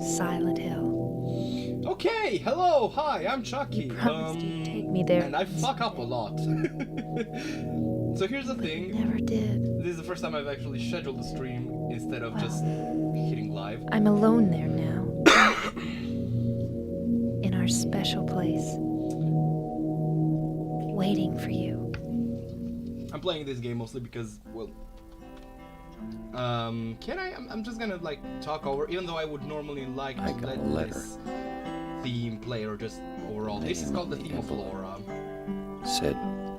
Silent Hill. Okay, hello, hi, I'm Chucky. You promised you'd take me there. And I fuck up a lot. So here's the thing. Never did. This is the first time I've actually scheduled the stream instead of just hitting live. I'm alone there now. In our special place. Waiting for you. I'm playing this game mostly because, well... can I? I'm just gonna, like, talk over, even though I would normally like to let this theme play, or just overall. This is called the theme of Laura. Said.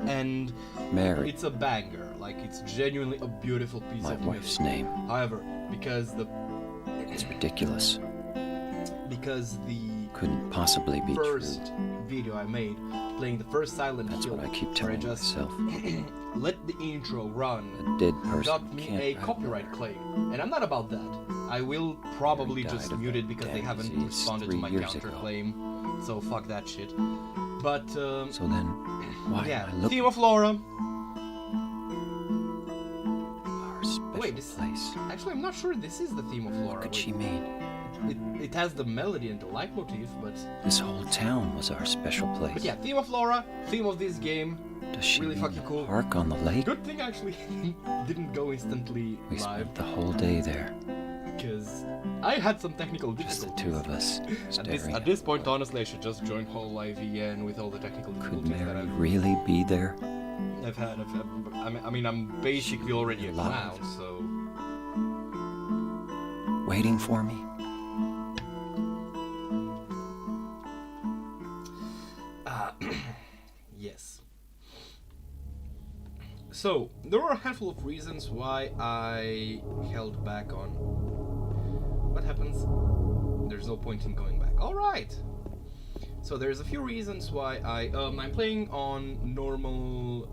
And Mary. It's a banger. Like, it's genuinely a beautiful piece of music. My wife's name. However, because It's ridiculous. Because the couldn't possibly be first true. video I made, playing the first Silent Hill. That's what I keep where telling I just myself. let the intro run. A dead person got me can't a write copyright well. claim, and I'm not about that. I will probably Mary just died of mute it that because they damn haven't disease responded to 3 my years ago. counterclaim, so fuck that shit. But So then, why yeah, am I looking theme of Laura. our special Wait, this place? actually I'm not sure this is the theme of Laura. What could Wait, she mean? it has the melody and the leitmotif, but This whole town was our special place. yeah, theme of Laura, theme of this game. Does she really mean fucking the cool. park on the lake? Good thing actually didn't go instantly We live, spent the whole day there, because I had some technical just the difficulties. two of us, staring. At this point, honestly, I should just join whole IVN with all the technical Could difficulties that Mary really be there? I've had. I mean, I'm basically already a Alive. clown, so... Waiting for me? Yes. So, there were a handful of reasons why I held back on... What happens? There's no point in going back. Alright! So there's a few reasons why I'm playing on normal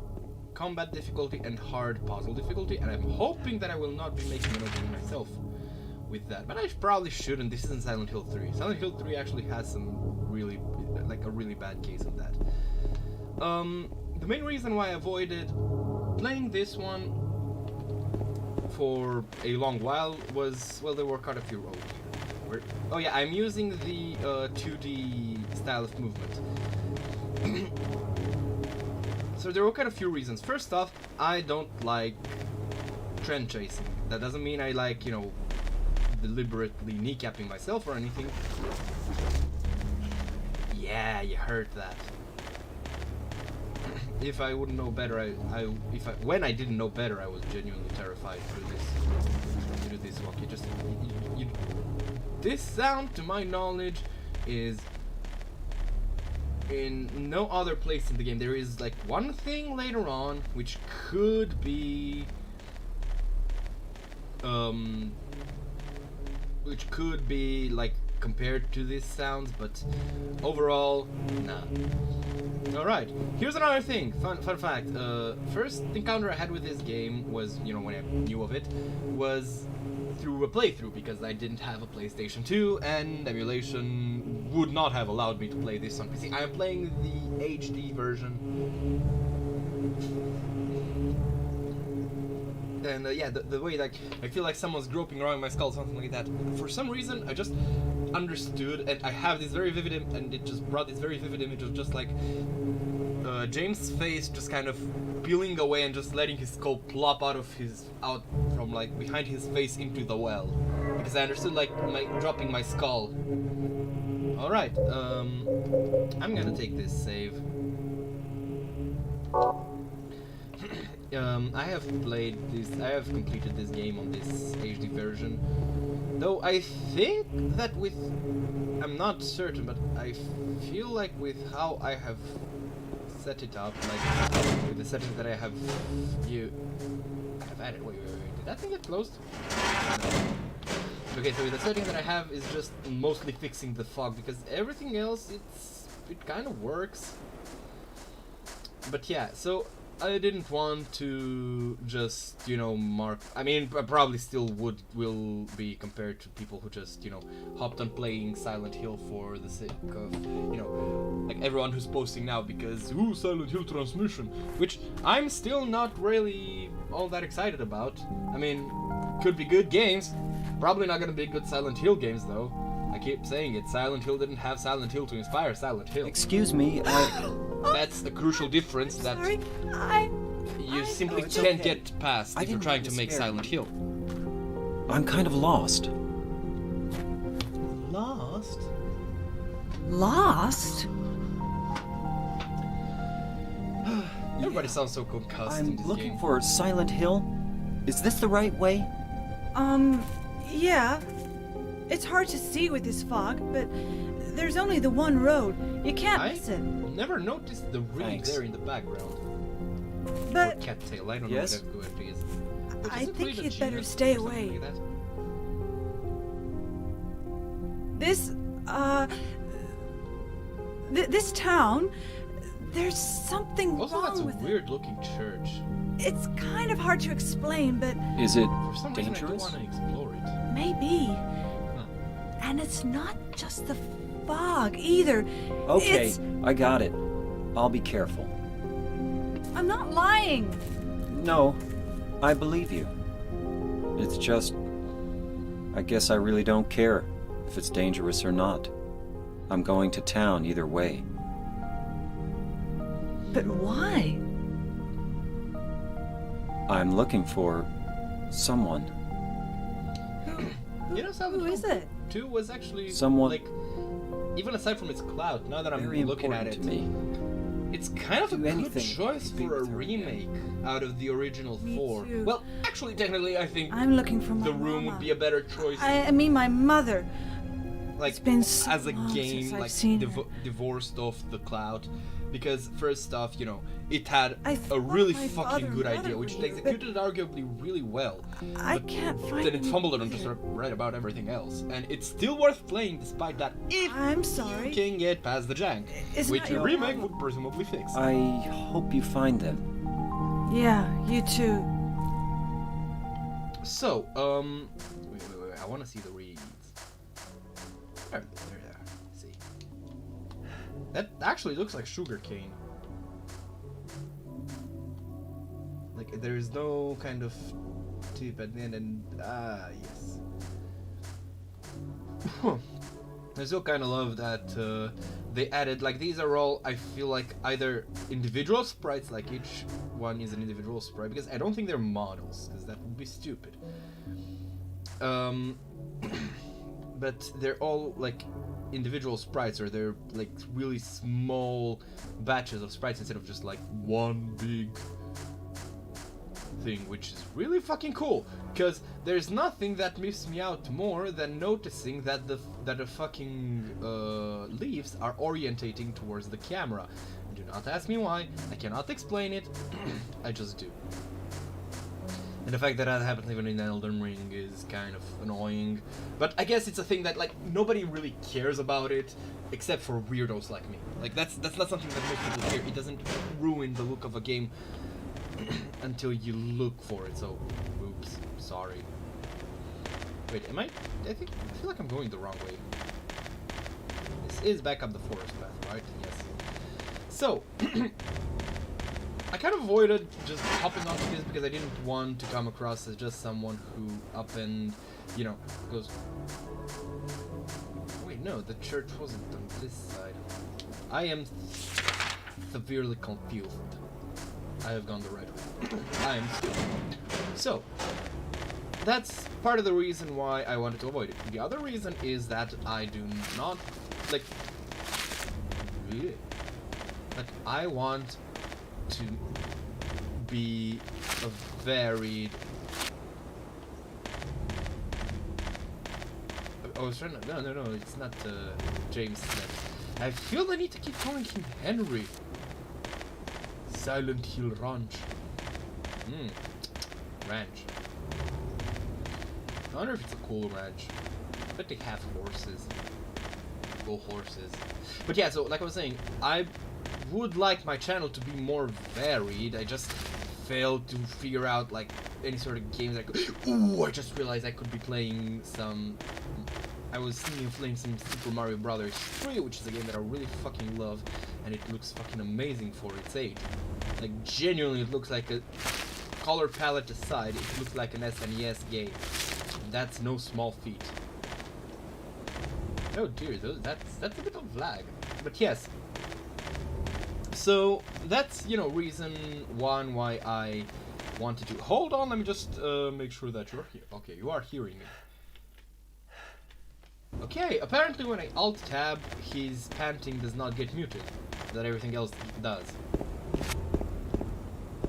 combat difficulty and hard puzzle difficulty, and I'm hoping that I will not be making an opening myself with that. But I probably shouldn't. This isn't Silent Hill 3. Silent Hill 3 actually has some really, like a really bad case of that. The main reason why I avoided playing this one for a long while was, well, there were quite a few roles. Oh yeah, I'm using the 2D style of movement. So there were quite a few reasons. First off, I don't like trend chasing. That doesn't mean I like, you know, deliberately kneecapping myself or anything. Yeah, you heard that. If I wouldn't know better, when I didn't know better, I was genuinely terrified to do this walk. This sound, to my knowledge, is in no other place in the game. There is like one thing later on which could be like compared to these sounds, but overall, nah. Alright, here's another thing, fun fact. First encounter I had with this game was, you know, when I knew of it, was through a playthrough, because I didn't have a PlayStation 2 and emulation would not have allowed me to play this on PC. I am playing the HD version. And yeah, the way, like, I feel like someone's groping around my skull, something like that. For some reason, I just understood, and I have this very vivid and it just brought this very vivid image of just like James' face just kind of peeling away and just letting his skull plop out from like behind his face into the well, because I understood like dropping my skull. All right, I'm gonna take this save. I have completed this game on this HD version, though I think that I'm not certain, but I feel like with how I have set it up, like with the settings that I have added. Wait, did that thing get closed? Okay, so the setting that I have is just mostly fixing the fog, because everything else, it kind of works. But yeah, so I didn't want to just, you know, I mean, I probably still will be compared to people who just, you know, hopped on playing Silent Hill for the sake of, you know, like everyone who's posting now because, ooh, Silent Hill transmission, which I'm still not really all that excited about. I mean, could be good games, probably not gonna be good Silent Hill games though. I keep saying it. Silent Hill didn't have Silent Hill to inspire Silent Hill. Excuse me, That's a crucial difference that Sorry, you simply it's can't okay. get past I if you're didn't trying mean to to make scare Silent Hill. I'm kind of lost. Lost? Lost? Everybody sounds so concussed in I'm this looking game. for Silent Hill. Is this the right way? Yeah. It's hard to see with this fog, but there's only the one road. You can't I miss it. never noticed the ring Thanks. there in the background. Or But cattail, I don't Yes? know what that is. Which I is it think really a you'd better genus stay or something away. like that? this, this town, there's something Also, that's a wrong with it. weird-looking church. It's kind of hard to explain, but Is it For some reason, I dangerous? do want to explore it. maybe. And it's not just the fog either. Okay, It's, I got it. I'll be careful. I'm not lying. No, I believe you. It's just, I guess I really don't care if it's dangerous or not. I'm going to town either way. But why? I'm looking for someone. You know, Silent Who Hill is it? 2 was actually Someone- like, even aside from its clout, now that I'm Very looking at important it, to me. it's kind of a Do good anything choice to be for a with her again. remake out of the original Me 4. too. Well, actually, technically, I think I'm looking for my The Room mama. would be a better choice. I mean my mother. Like, It's been so as a long game, since I've like seen her. divorced off the cloud, because first off, you know, it had I a thought really my fucking father good and idea, mother which were it here, but executed arguably really well. I But can't find then it them fumbled it and either. just right about everything else, and it's still worth playing despite that. If I'm you sorry. can get past the jank, It's which not a your remake problem. would presumably fix. I hope you find them. Yeah, you too. So, wait, I want to see the reads. There they are. See, that actually looks like sugarcane. Like there is no kind of tip at the end, and yes. I still kind of love that they added, like, these are all, I feel like, either individual sprites, like each one is an individual sprite, because I don't think they're models, because that would be stupid. But they're all, like, individual sprites, or they're, like, really small batches of sprites instead of just, like, one big thing, which is really fucking cool, because there's nothing that miffs me out more than noticing that the fucking leaves are orientating towards the camera. Do not ask me why. I cannot explain it. I just do. And the fact that that happens even in Elden Ring is kind of annoying. But I guess it's a thing that, like, nobody really cares about it, except for weirdos like me. Like, that's not something that makes people care. It doesn't ruin the look of a game until you look for it, so oops, sorry. Wait, I feel like I'm going the wrong way. This is back up the forest path, right? Yes. So, I kind of avoided just hopping onto this because I didn't want to come across as just someone who up and, you know, goes... Wait, no, the church wasn't on this side. I am severely confused. I have gone the right way. I am stupid. So, that's part of the reason why I wanted to avoid it. The other reason is that I do not, like, that I want to be a varied... I was trying to... No, it's not James Smith. I feel the need to keep calling him Henry. Silent Hill Ranch. Ranch. I wonder if it's a cool ranch. I bet they have horses. Go horses. But yeah, so like I was saying, I would like my channel to be more varied. I just failed to figure out like any sort of games I could... Ooh, I just realized I could be playing some... I was thinking of playing some Super Mario Brothers 3, which is a game that I really fucking love, and it looks fucking amazing for its age. Like, genuinely, it looks like a... Color palette aside, it looks like an SNES game. That's no small feat. Oh dear, that's a bit of lag. But yes. So that's, you know, reason one why I wanted to... Hold on, let me just make sure that you're here. Okay, you are hearing me. Okay, apparently when I alt-tab, his panting does not get muted. That everything else does.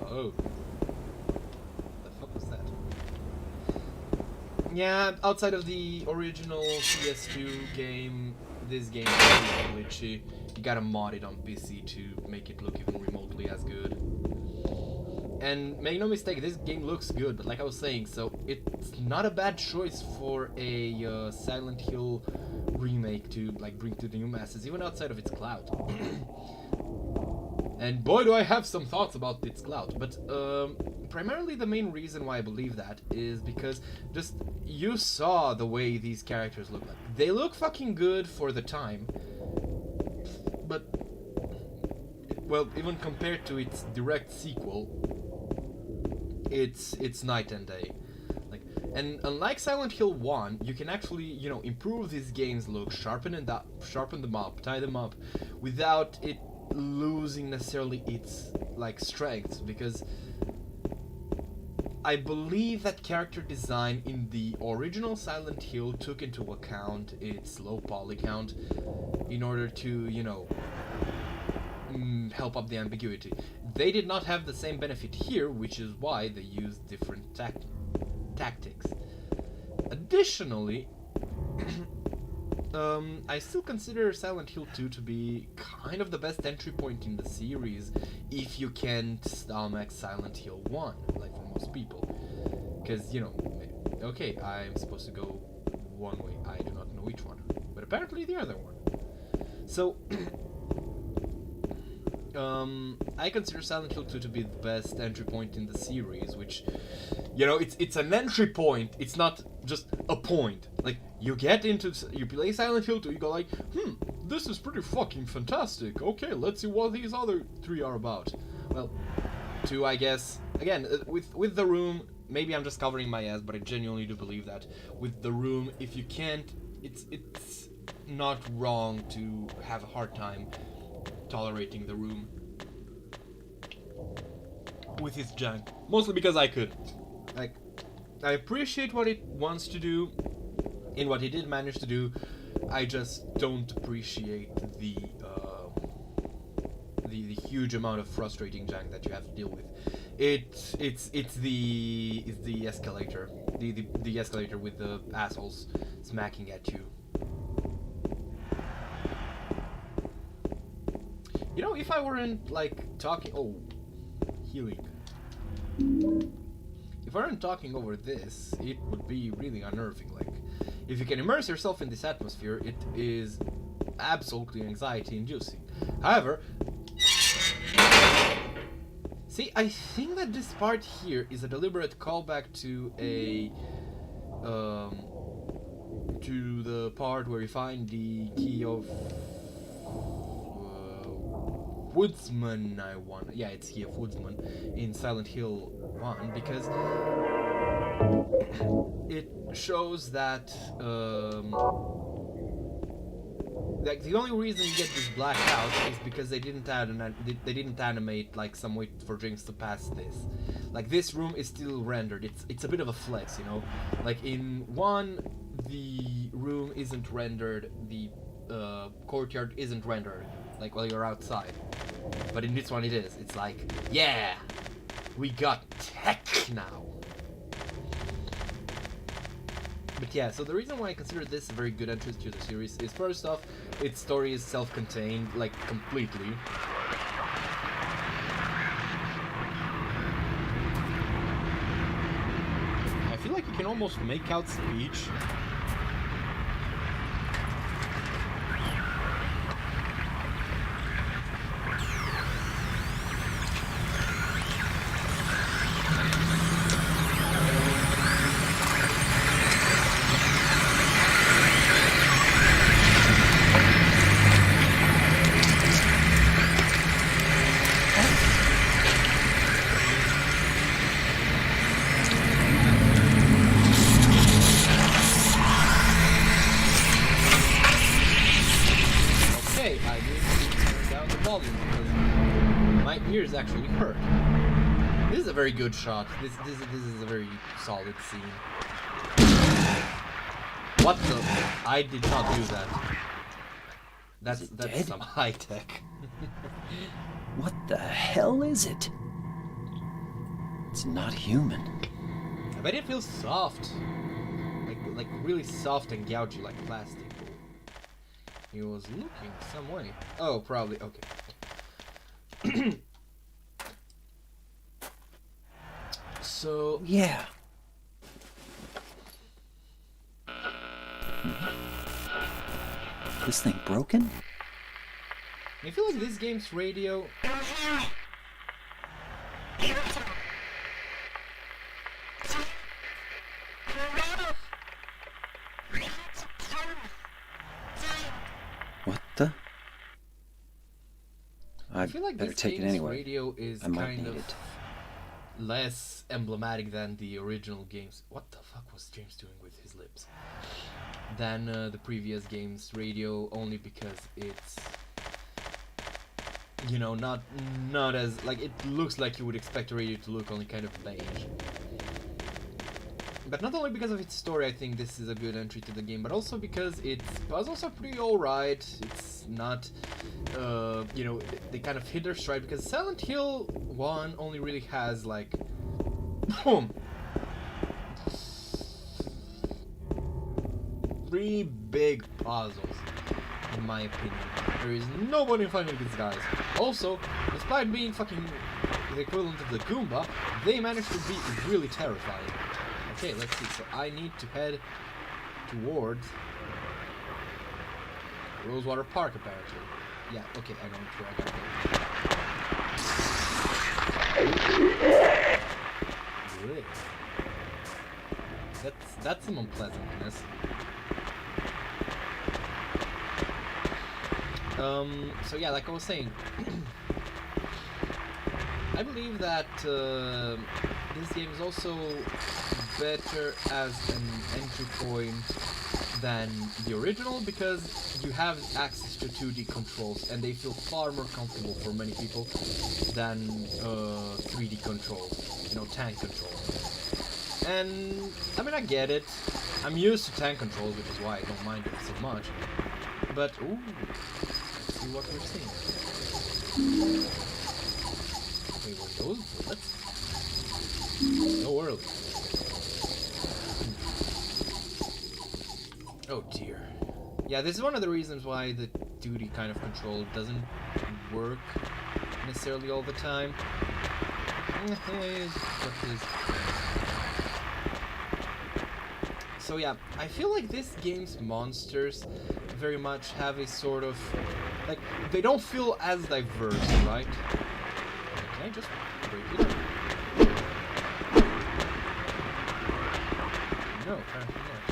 Oh. The fuck was that? Yeah, outside of the original PS2 game, this game is really glitchy. You gotta mod it on PC to make it look even remotely as good. And make no mistake, this game looks good, but like I was saying, so it's not a bad choice for a Silent Hill remake to like bring to the new masses, even outside of its clout. And boy, do I have some thoughts about its clout. But primarily the main reason why I believe that is because just you saw the way these characters look like. They look fucking good for the time, but well, even compared to its direct sequel, it's night and day. Like, and unlike Silent Hill 1, you can actually, you know, improve this game's look, sharpen them up, tie them up, without it losing necessarily its like strengths, because I believe that character design in the original Silent Hill took into account its low poly count in order to, you know, help up the ambiguity. They did not have the same benefit here, which is why they used different tactics. Additionally, I still consider Silent Hill 2 to be kind of the best entry point in the series if you can't stomach Silent Hill 1, like for most people. Because, you know, okay, I'm supposed to go one way, I do not know which one, but apparently the other one. So, I consider Silent Hill 2 to be the best entry point in the series, which, you know, it's an entry point, it's not just a point. Like, you play Silent Hill 2, you go like, this is pretty fucking fantastic, okay, let's see what these other three are about. Well, 2, I guess, again, with The Room, maybe I'm just covering my ass, but I genuinely do believe that with The Room, if you can't, it's not wrong to have a hard time tolerating The Room with its jank, mostly because I could. Like, I appreciate what it wants to do and what it did manage to do. I just don't appreciate the huge amount of frustrating jank that you have to deal with. It's the escalator, the escalator with the assholes smacking at you. You know, if I weren't like talking, healing. If I weren't talking over this, it would be really unnerving. Like, if you can immerse yourself in this atmosphere, it is absolutely anxiety-inducing. However, see, I think that this part here is a deliberate callback to to the part where you find the key of Woodsman. It's Key of Woodsman in Silent Hill 1, because it shows that like the only reason you get this blackout is because they didn't animate like some way for James to pass this. Like, this room is still rendered. It's a bit of a flex, you know. Like in 1, the room isn't rendered, the courtyard isn't rendered, like while you're outside. But in this one it is. It's like, yeah, we got tech now. But yeah, so the reason why I consider this a very good entrance to the series is, first off, its story is self-contained, like, completely. I feel like you can almost make out speech. actually hurt. This is a very good shot. This is a very solid scene. What the? I did not do that. That's dead? some high tech. What the hell is it? It's not human. I bet it feels soft, like really soft and gougy, like plastic. He was looking some way. Oh, probably okay. So Yeah. This thing broken? I feel like this game's radio. What the? I feel like better this take it game's anyway. radio is I might kind need of it. less emblematic than the original games. What the fuck was James doing with his lips? Than the previous game's radio, only because it's, you know, not as like, it looks like you would expect a radio to look, only kind of beige. But not only because of its story, I think this is a good entry to the game, but also because its puzzles are pretty alright. It's not, you know, they kind of hit their stride, because Silent Hill 1 only really has like, boom, 3 big puzzles, in my opinion. There is nobody fighting these guys. Also, despite being fucking the equivalent of the Goomba, they managed to be really terrifying. Okay, let's see. So I need to head towards Rosewater Park, apparently. Yeah, okay, I know where I gotta go. That's some unpleasantness. So yeah, like I was saying, I believe that this game is also better as an entry point than the original, because you have access to 2D controls and they feel far more comfortable for many people than 3D controls, you know, tank controls. And I mean, I get it. I'm used to tank controls, which is why I don't mind it so much. But ooh, let's see what we're seeing. Wait, were those bullets? So early. Oh dear. Yeah, this is one of the reasons why the 2D kind of control doesn't work necessarily all the time. So yeah, I feel like this game's monsters very much have a sort of, like, they don't feel as diverse, right? Can I just break it? No, apparently not.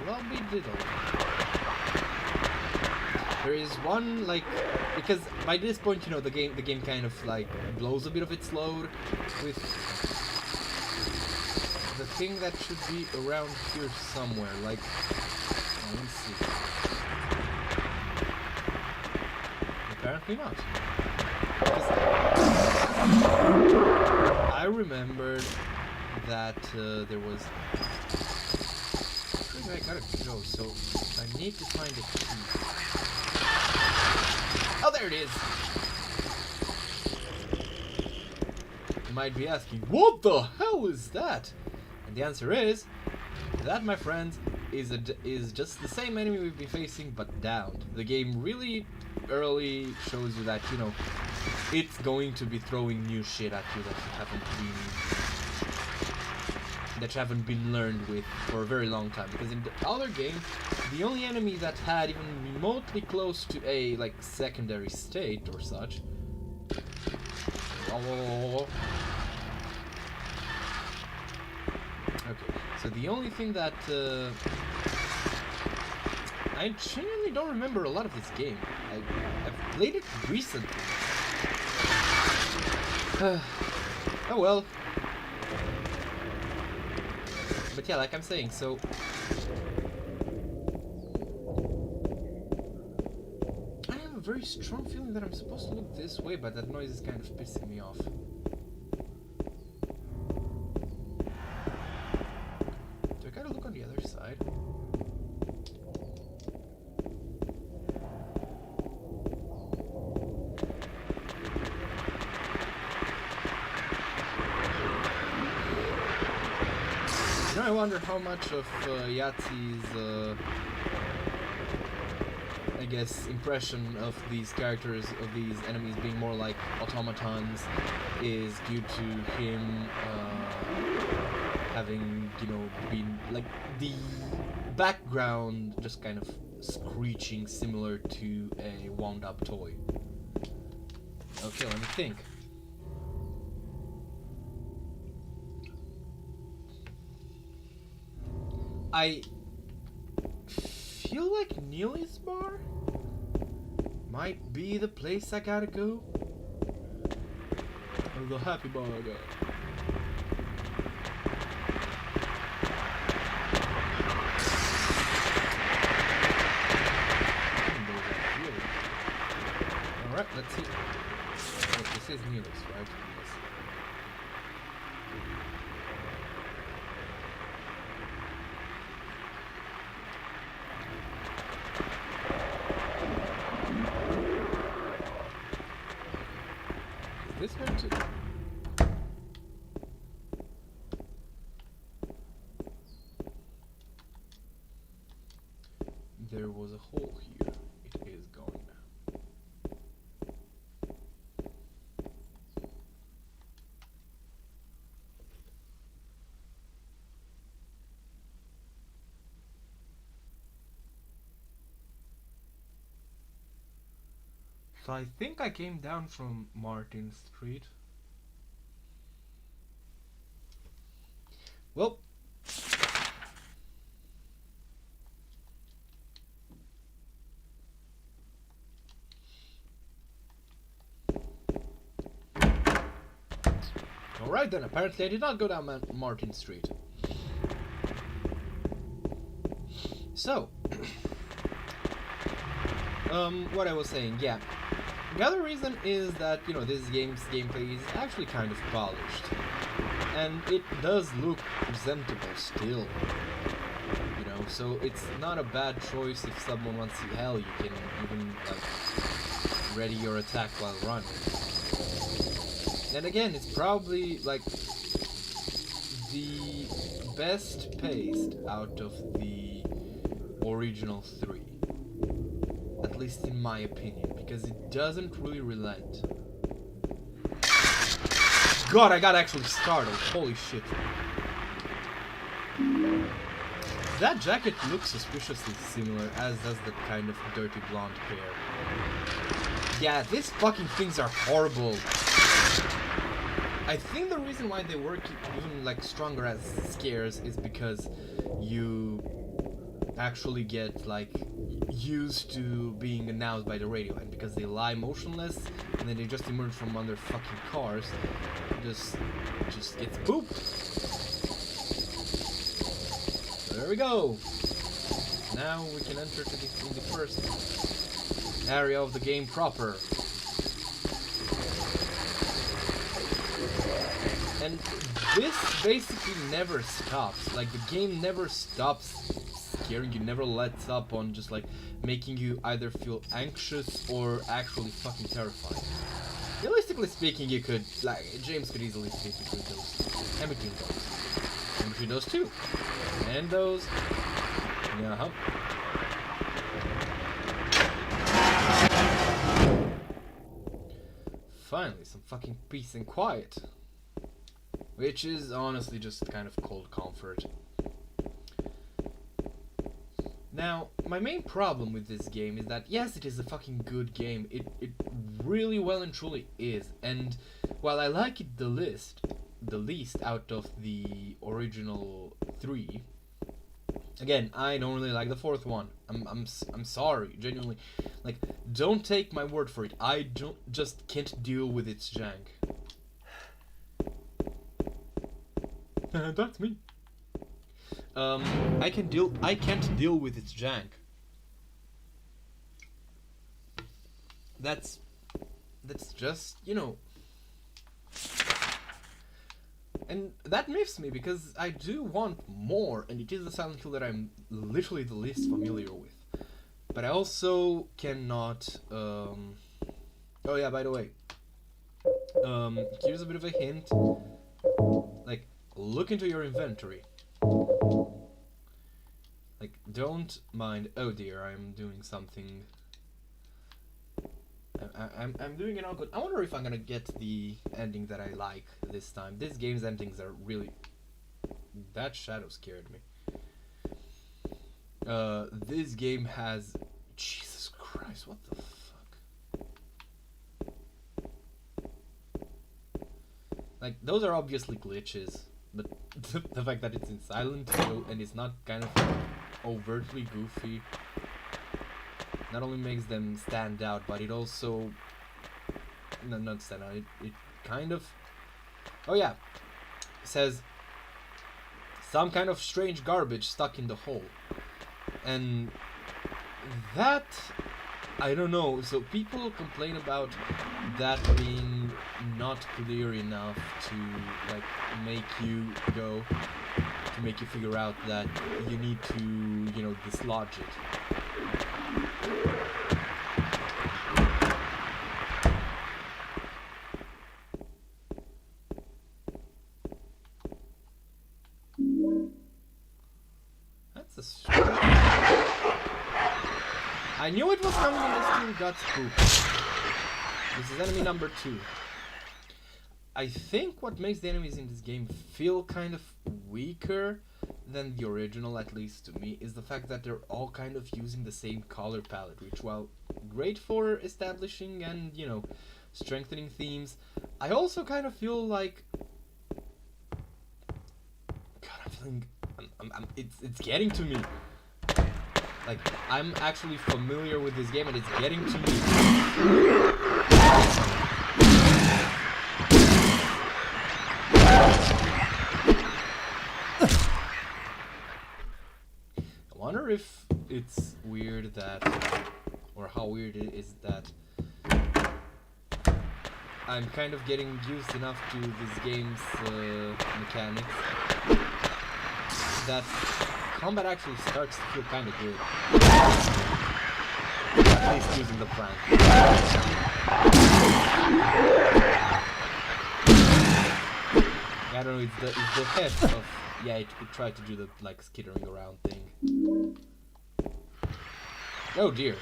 Lobby diddle. There is one, like, because by this point, you know, the game kind of like blows a bit of its load with the thing that should be around here somewhere. Like, let me see. Apparently not. I remembered that there was. Where do I gotta go? So I need to find a key. Oh, there it is! You might be asking, what the hell is that? And the answer is, that, my friends, is just the same enemy we've been facing, but downed. The game really early shows you that, you know, it's going to be throwing new shit at you that you haven't been learned with for a very long time. Because in the other game, the only enemy that had even remotely close to a, like, secondary state or such. Okay, so the only thing that I genuinely don't remember a lot of this game. I've played it recently. Oh well. But yeah, like I'm saying, so very strong feeling that I'm supposed to look this way, but that noise is kind of pissing me off. Do I gotta look on the other side? You know, I wonder how much of Yahtzee's I guess, impression of these characters, of these enemies being more like automatons is due to him having, you know, been like the background just kind of screeching similar to a wound up toy. Okay, let me think. I feel like Neely's bar might be the place I gotta go. Or the happy bar I got. Alright, let's see. Oh, this is Neely's, right? Yes. This hurt too. There was a hole here. It is gone now. So I think I came down from Martin Street. Well, alright then, apparently I did not go down Martin Street. So, what I was saying, yeah. The other reason is that, you know, this game's gameplay is actually kind of polished. And it does look presentable still. You know, so it's not a bad choice if someone wants to hell, you can even, like, ready your attack while running. And again, it's probably, like, the best paced out of the original 3. At least in my opinion, because it doesn't really relent. God, I got actually startled. Holy shit. That jacket looks suspiciously similar, as does the kind of dirty blonde hair. Yeah, these fucking things are horrible. I think the reason why they work even like stronger as scares is because you actually get like used to being announced by the radio, and because they lie motionless and then they just emerge from under fucking cars, just gets pooped. So there we go. Now we can enter to the first area of the game proper. And this basically never stops. Like, the game never stops scaring you, never lets up on just like making you either feel anxious or actually fucking terrified. Realistically speaking, you could, like, James could easily fit between those, and between those two, and those, yeah. Finally, some fucking peace and quiet. Which is honestly just kind of cold comfort. Now, my main problem with this game is that, yes, it is a fucking good game. It really well and truly is. And while I like it the least out of the original 3, again, I don't really like the 4th one. I'm sorry, genuinely. Like, don't take my word for it. I just can't deal with its jank. That's me. I can't deal with its jank. that's just, you know. And that miffs me because I do want more, and it is the Silent Hill that I'm literally the least familiar with. But I also cannot. Oh yeah, by the way, here's a bit of a hint. Like, look into your inventory. Like, don't mind. Oh dear, I'm doing something. I'm doing it all good. I wonder if I'm gonna get the ending that I like this time. This game's endings are really. That shadow scared me. This game has. Jesus Christ, what the fuck? Like, those are obviously glitches, but the fact that it's in Silent Hill and it's not kind of overtly goofy not only makes them stand out, but it also... No, not stand out, it kind of... Oh yeah, it says some kind of strange garbage stuck in the hole. And that... I don't know, so people complain about that being not clear enough to, like, make you go, to make you figure out that you need to, you know, dislodge it. That's a strange... I knew it was coming and I still got spooked. This is enemy number 2. I think what makes the enemies in this game feel kind of weaker than the original, at least to me, is the fact that they're all kind of using the same color palette, which, while great for establishing and, you know, strengthening themes, I also kind of feel like... God, I'm feeling... it's getting to me. Like, I'm actually familiar with this game and it's getting to me. I wonder if it's weird that, or how weird it is that I'm kind of getting used enough to this game's mechanics that combat actually starts to feel kind of good. At least using the plan. I don't know, it's the heft of... Yeah, it tried to do the, like, skittering around thing. Oh dear.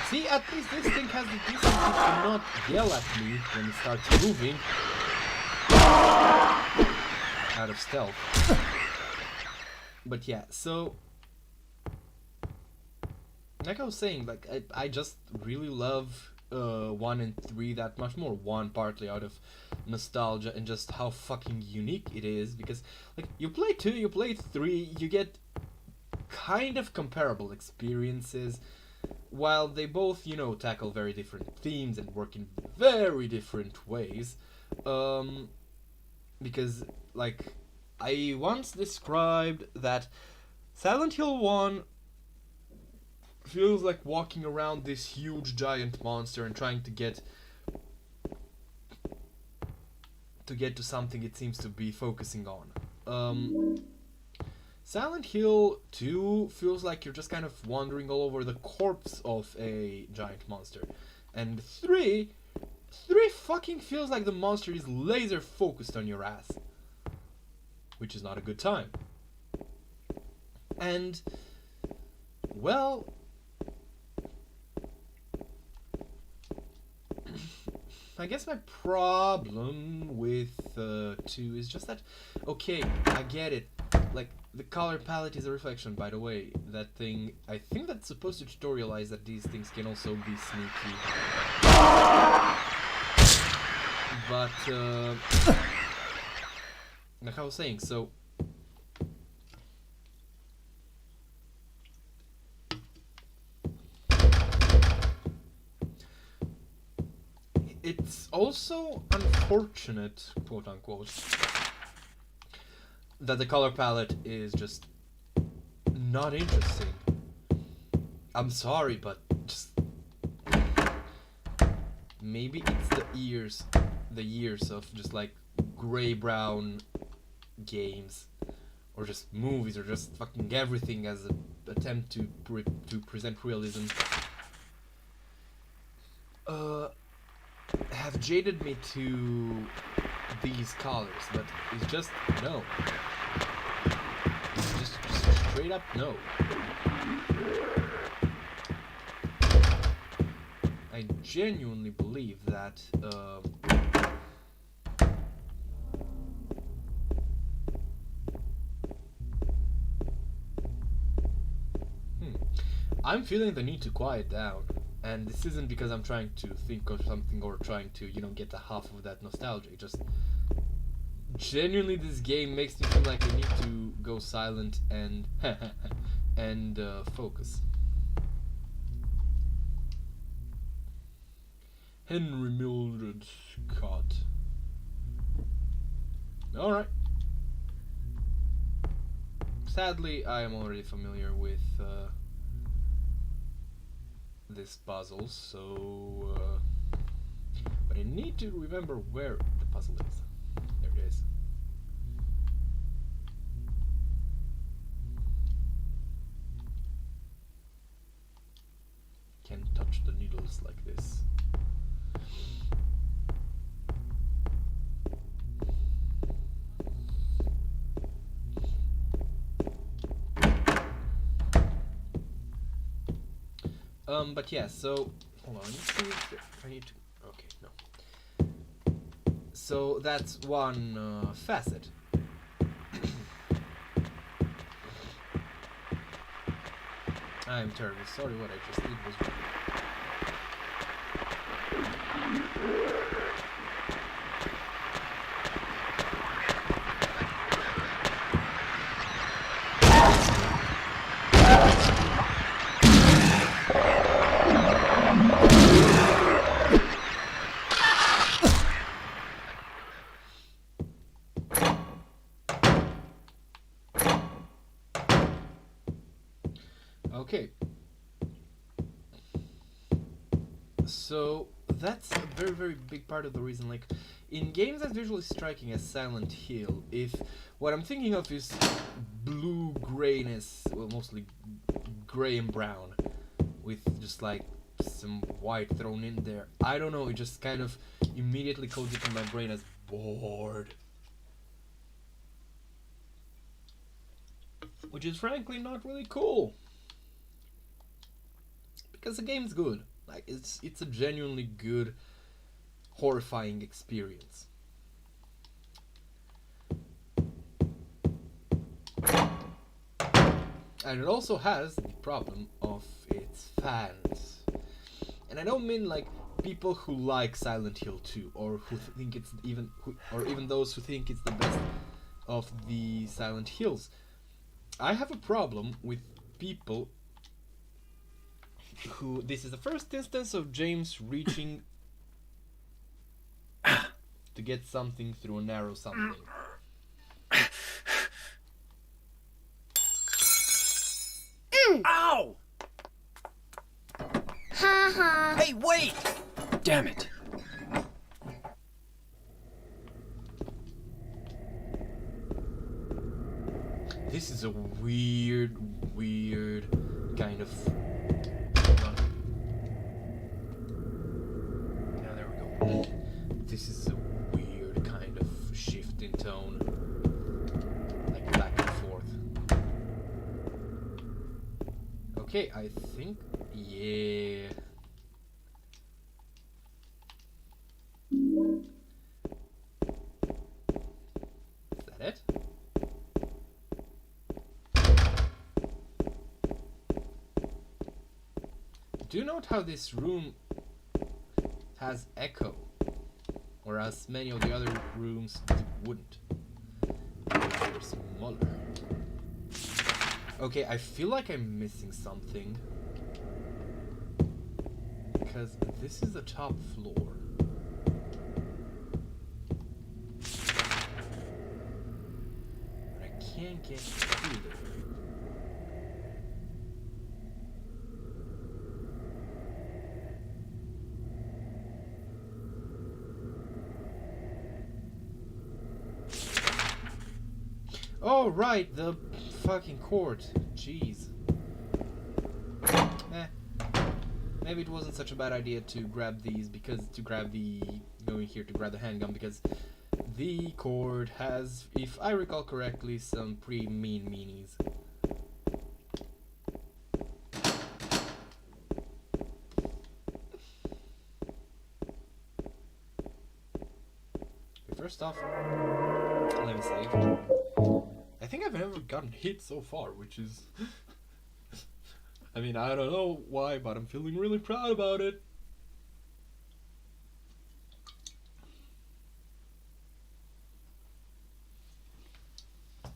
See, at least this thing has the decency to not yell at me when it starts moving. Out of stealth. But yeah, so... Like I was saying, like, I just really love 1 and 3 that much more. 1 partly out of nostalgia and just how fucking unique it is, because, like, you play 2, you play 3, you get kind of comparable experiences, while they both, you know, tackle very different themes and work in very different ways. Because, like, I once described that Silent Hill 1 feels like walking around this huge giant monster and trying to get to something it seems to be focusing on. Silent Hill 2 feels like you're just kind of wandering all over the corpse of a giant monster. And 3 fucking feels like the monster is laser focused on your ass. Which is not a good time. And, well... I guess my problem with 2 is just that, okay, I get it. Like, the color palette is a reflection, by the way. That thing, I think that's supposed to tutorialize that these things can also be sneaky. But, like I was saying, so... It's also unfortunate, quote unquote, that the color palette is just not interesting. I'm sorry, but just Maybe it's the years of just like gray-brown games, or just movies, or just fucking everything as an attempt to present realism. Have jaded me to these colors, but it's just no. It's just straight up no. I genuinely believe that I'm feeling the need to quiet down. And this isn't because I'm trying to think of something or trying to, you know, get a half of that nostalgia. Just genuinely, this game makes me feel like I need to go silent and and focus. Henry Mildred Scott. All right. Sadly, I am already familiar with this puzzle, so but I need to remember where the puzzle is. There it is. Can't touch the needles like this. But yeah, so hold on, I need to okay, no. So that's one facet. I'm terribly sorry, what I just did was wrong. Okay. So that's a very, very big part of the reason, like, in games as visually striking as Silent Hill, if what I'm thinking of is blue grayness, well, mostly gray and brown, with just like some white thrown in there, I don't know, it just kind of immediately codes it in my brain as bored. Which is frankly not really cool. Because the game's good. Like, it's a genuinely good, horrifying experience. And it also has the problem of its fans. And I don't mean like people who like Silent Hill 2, or who think it's even those who think it's the best of the Silent Hills. I have a problem with people who, this is the first instance of James reaching to get something through a narrow something. Ow! Hey, wait! Damn it. This is a weird kind of... Yeah, there we go. This is a weird kind of shift in tone. Like back and forth. Okay, I think... Yeah... Is that it? Do note how this room has echo, whereas many of the other rooms wouldn't. They're smaller. Okay, I feel like I'm missing something, because this is the top floor. But I can't get through there. Oh, right, the fucking court. Jeez. Maybe it wasn't such a bad idea to grab these going here to grab the handgun, because the court has, if I recall correctly, some pretty mean meanies. First off, let me save. I think I've never gotten hit so far, which is... I mean, I don't know why, but I'm feeling really proud about it.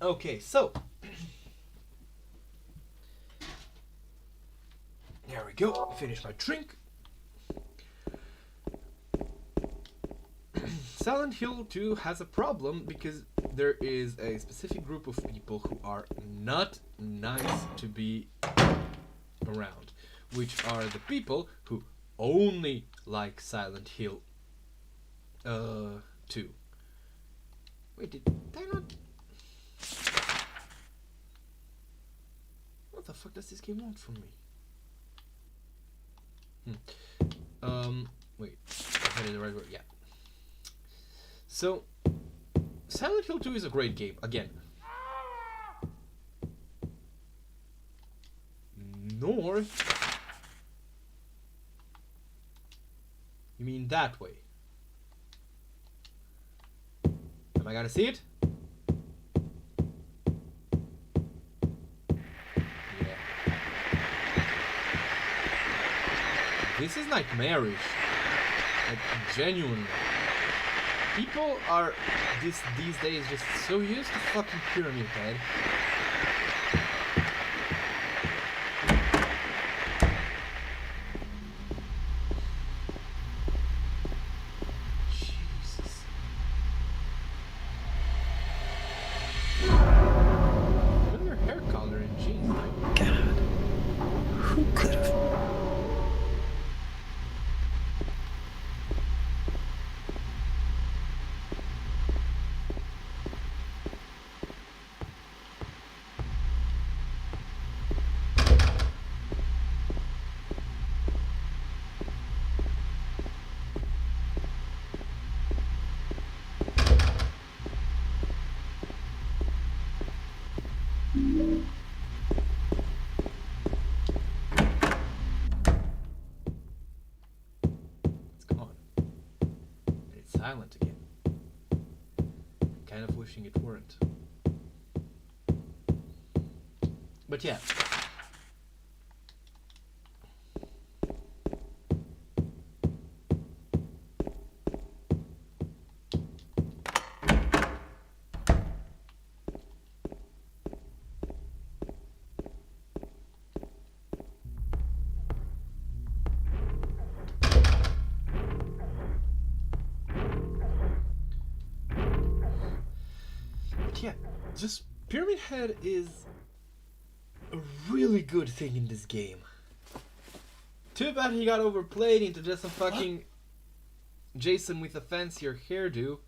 Okay, so... there we go, finish my drink. Silent Hill 2 has a problem because there is a specific group of people who are not nice to be around, which are the people who only like Silent Hill 2. Wait, did I not... What the fuck does this game want from me? Wait, I had it the right way, yeah. So, Silent Hill 2 is a great game, again. North? You mean that way? Am I gonna see it? Yeah. This is nightmarish. Like, genuinely. People are these days just so used to fucking Pyramid Head. Jesus. Look at your hair color and jeans. God, who could have? It's gone. And it's silent again. Kind of wishing it weren't. But yeah. Yeah, just Pyramid Head is a really good thing in this game. Too bad he got overplayed into just a fucking Jason with a fancier hairdo.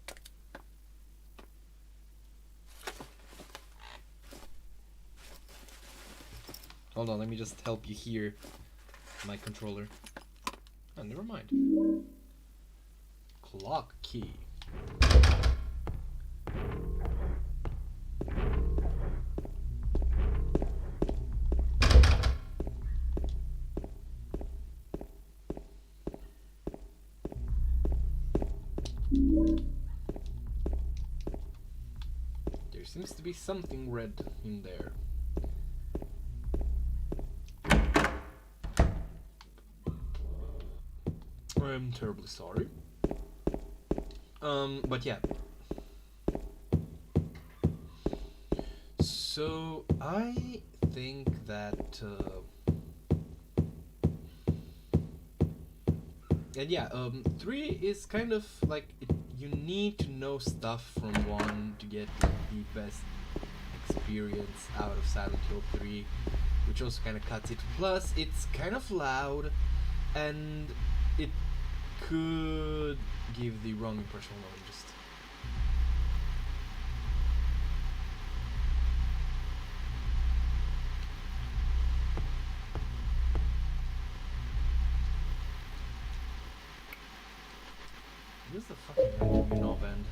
Hold on, let me just help you hear my controller. Oh, never mind. Clock key. There seems to be something red in there. I'm terribly sorry. But yeah. So I think that and yeah, 3 is kind of like you need to know stuff from 1 to get the best experience out of Silent Hill 3, which also kind of cuts it. Plus, it's kind of loud, and it could give the wrong impression on just. Use the fucking radio, you knob end.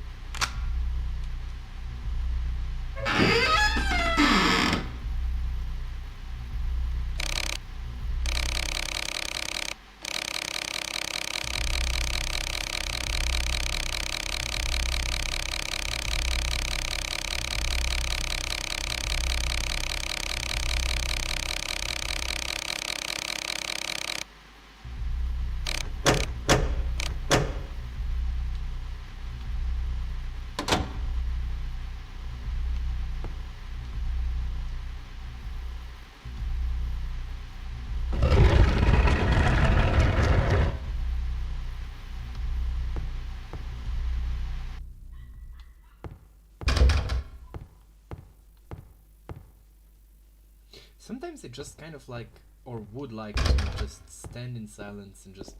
Sometimes I just kind of like, or would like to just stand in silence and just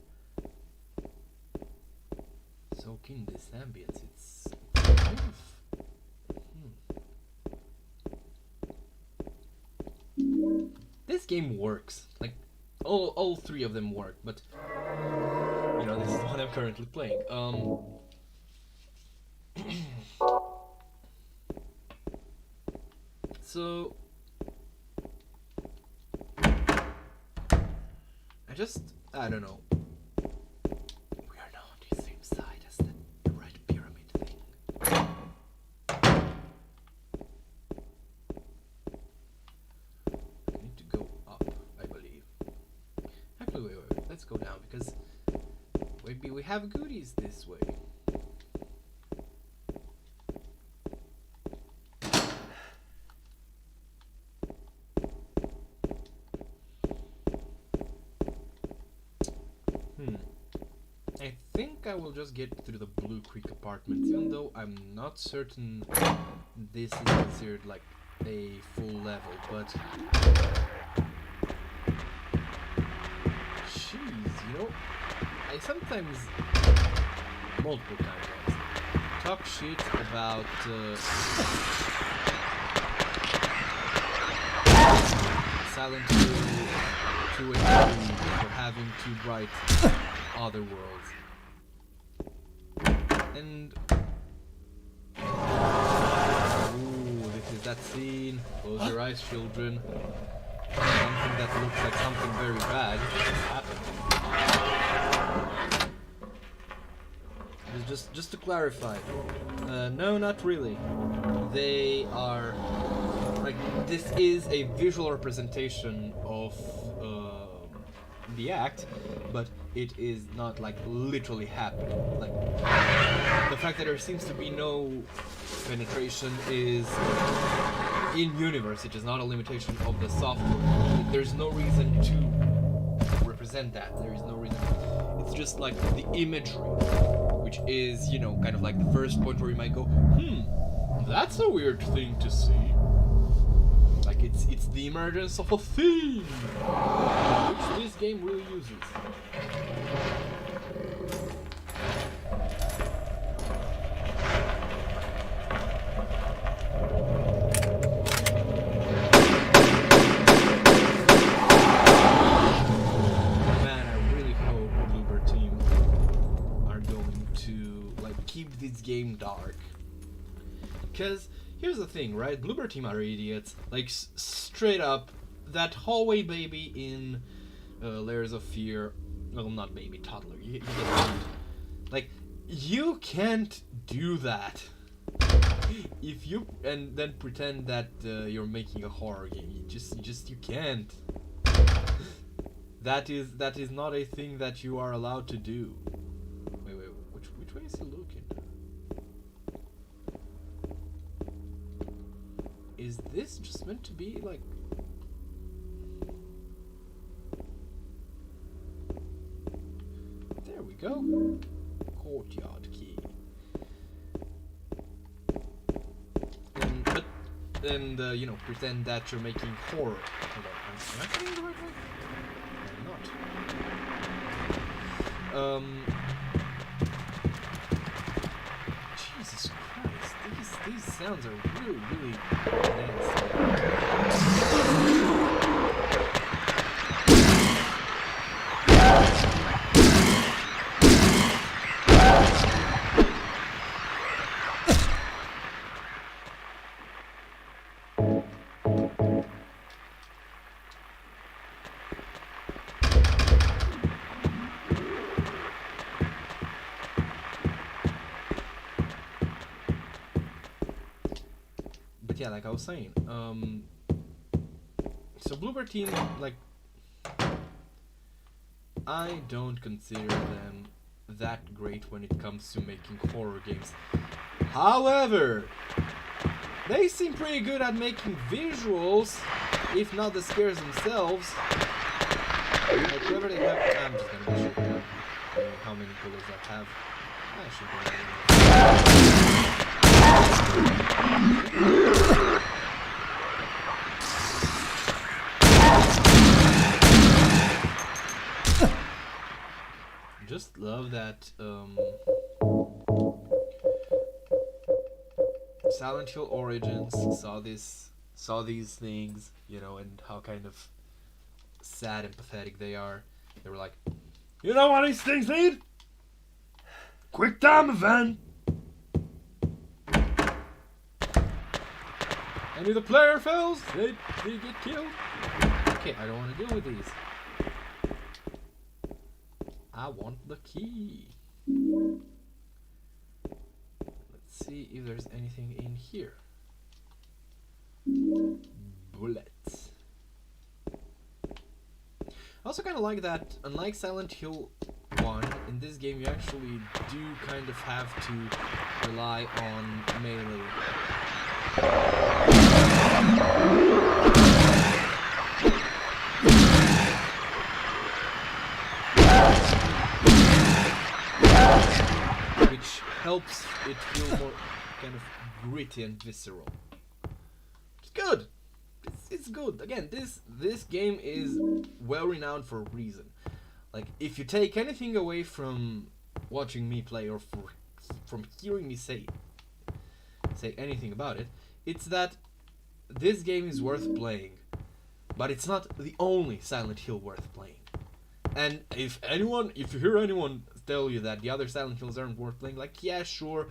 soak in this ambience. It's kind of... This game works. Like, all three of them work, but you know, this is the one I'm currently playing. So I don't know. We are now on the same side as the red pyramid thing. I need to go up, I believe. Actually, wait, let's go down, because maybe we have goodies this way. I think I will just get through the Blue Creek apartments, even though I'm not certain this is considered like a full level, but jeez, you know, I sometimes, multiple times honestly, talk shit about Silent Hill 2 and 3 for having too bright other worlds. And ooh, this is that scene. Close your eyes, children. Something that looks like something very bad happened. Just to clarify, no, not really. They are like, this is a visual representation of the act, but it is not like literally happening. Like, the fact that there seems to be no penetration is in universe. It is not a limitation of the software. There's no reason to represent that. There is no reason. It's just like the imagery, which is, you know, kind of like the first point where you might go, that's a weird thing to see. Like, it's the emergence of a theme, which this game really uses. Man, I really hope Bloober Team are going to like keep this game dark. Because here's the thing, right? Bloober Team are idiots. Like, straight up, that hallway baby in Layers of Fear. Well, not baby, toddler. You get it. Like, you can't do that. If you and then pretend that you're making a horror game, you can't. That is not a thing that you are allowed to do. Wait, which way is he looking? Is this just meant to be like... There we go. Courtyard key. And you know, pretend that you're making horror. Hold on, am I getting the right way? I'm not. Jesus Christ, these sounds are really, really nasty. yeah, like I was saying, so Bluebird Team, like, I don't consider them that great when it comes to making horror games. However, they seem pretty good at making visuals, if not the scares themselves. Like, whoever they have, I'm just gonna be sure how many bullets I have. Just love that Silent Hill Origins saw these things, you know, and how kind of sad and pathetic they are. They were like, you know what these things need? Quick time event. And if the player fails, they get killed. Okay, I don't want to deal with these. I want the key. Let's see if there's anything in here. Bullets. I also kind of like that, unlike Silent Hill 1, in this game you actually do kind of have to rely on melee. Which helps it feel more kind of gritty and visceral. It's good. It's good. Again, this game is well renowned for a reason. Like, if you take anything away from watching me play or from hearing me say anything about it, it's that this game is worth playing, but it's not the only Silent Hill worth playing. And if you hear anyone tell you that the other Silent Hills aren't worth playing, like, yeah, sure,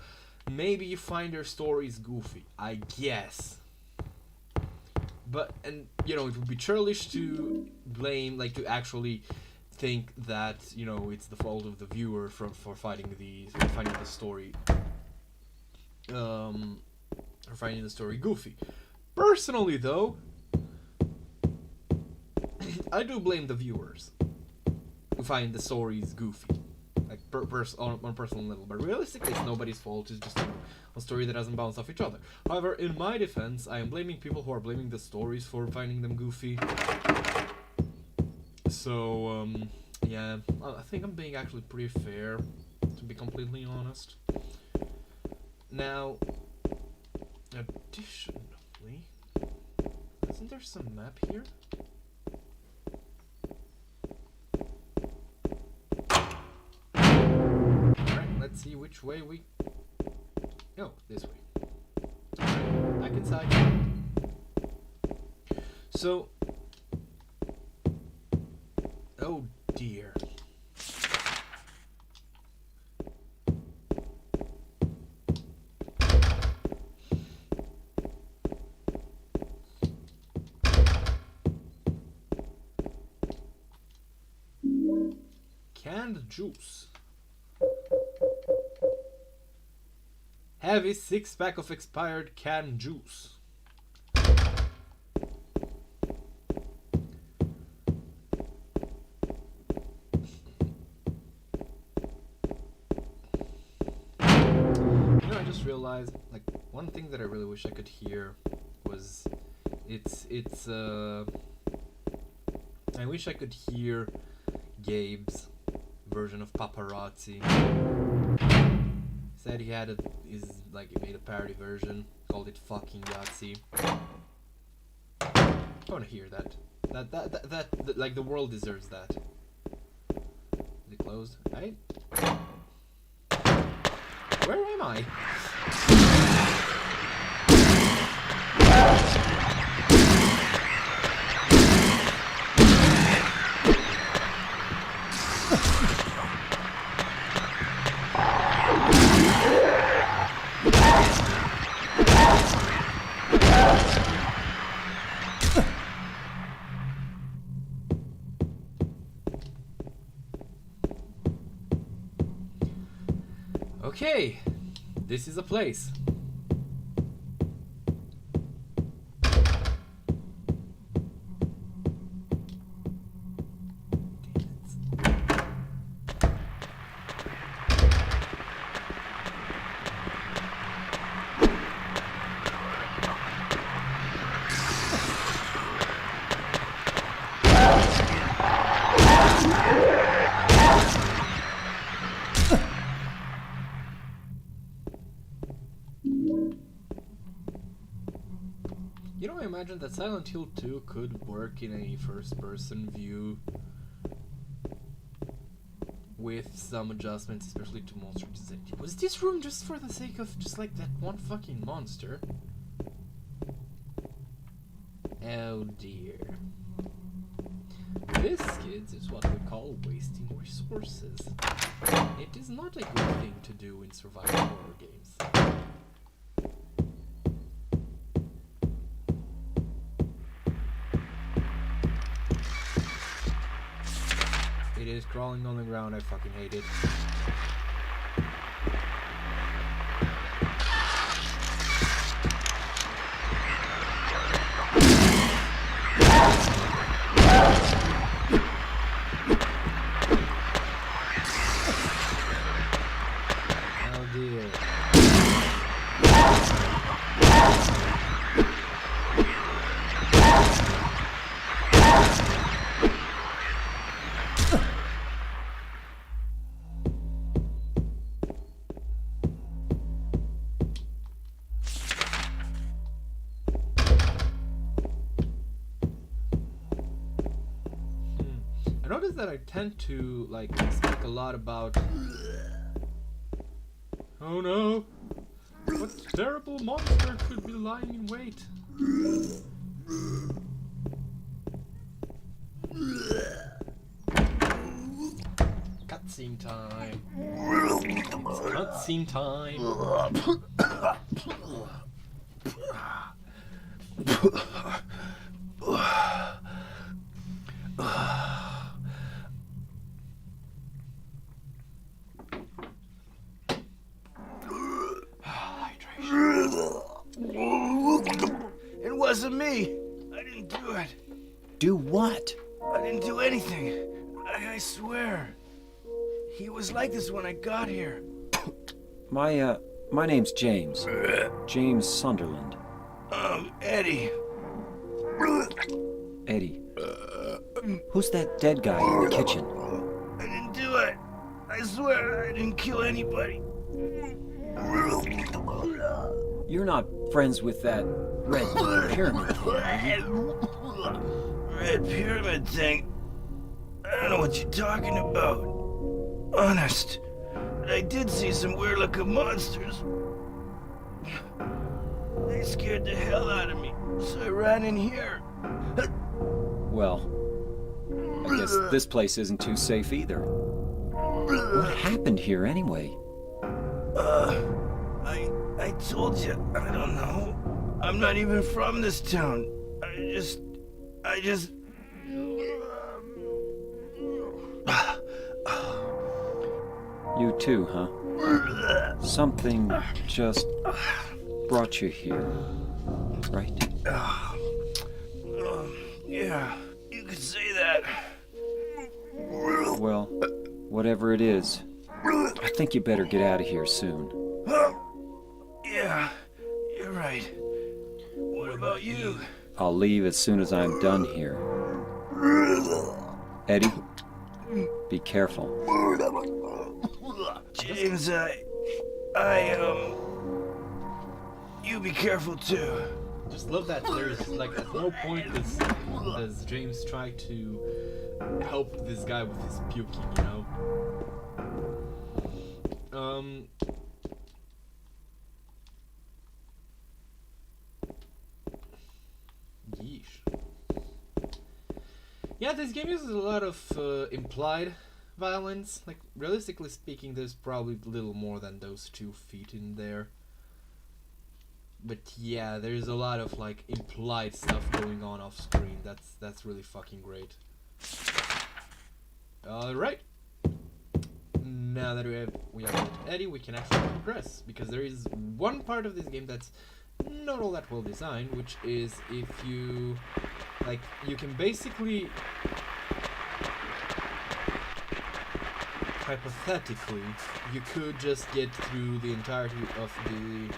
maybe you find their stories goofy, I guess. But, and, you know, it would be churlish to blame, like, to actually think that, you know, it's the fault of the viewer for finding the story, or finding the story goofy. Personally, though, I do blame the viewers who find the stories goofy, like on a personal level. But realistically, it's nobody's fault. It's just a story that doesn't bounce off each other. However, in my defense, I am blaming people who are blaming the stories for finding them goofy. So, yeah, I think I'm being actually pretty fair, to be completely honest. Now, additionally, isn't there some map here? Alright, let's see which way we... Oh, this way. Back inside. So... Oh dear. Canned juice. Heavy 6-pack of expired canned juice. I just realized, like, one thing that I really wish I could hear was, I wish I could hear Gabe's version of Paparazzi. Said he had he made a parody version, called it fucking Yahtzee. I want to hear that. That, like, the world deserves that. Is it closed? Right? Where am I? Okay, this is a place. imagine that Silent Hill 2 could work in a first-person view with some adjustments, especially to monster design. Was this room just for the sake of just like that one fucking monster? Oh dear. This, kids, is what we call wasting resources. It is not a good thing to do in survival horror games. It is crawling on the ground, I fucking hate it. Oh dear. I notice that I tend to like speak a lot about. Oh no! What terrible monster could be lying in wait? Cutscene time! It's cutscene time! It wasn't me. I didn't do it. Do what? I didn't do anything. I swear. He was like this when I got here. My name's James. James Sunderland. Eddie. Eddie. Who's that dead guy in the kitchen? I didn't do it. I swear I didn't kill anybody. You're not friends with that red pyramid thing, are you? Red pyramid thing? I don't know what you're talking about. Honest. But I did see some weird looking monsters. They scared the hell out of me, so I ran in here. Well, I guess this place isn't too safe either. What happened here anyway? I told you, I don't know. I'm not even from this town. I just... You too, huh? Something just brought you here, right? Yeah, you could say that. Well, whatever it is, I think you better get out of here soon. Yeah, you're right. What about you? I'll leave as soon as I'm done here. Eddie, be careful. James, you be careful too. Just love that there's like at no point does James try to help this guy with his puking, you know? Yeesh. Yeah, this game uses a lot of implied violence. Like, realistically speaking, there's probably little more than those 2 feet in there. But yeah, there's a lot of like implied stuff going on off screen. That's really fucking great. Alright. Now that we have Eddie, we can actually progress, because there is one part of this game that's not all that well designed, which is if you like, you can basically hypothetically you could just get through the entirety of the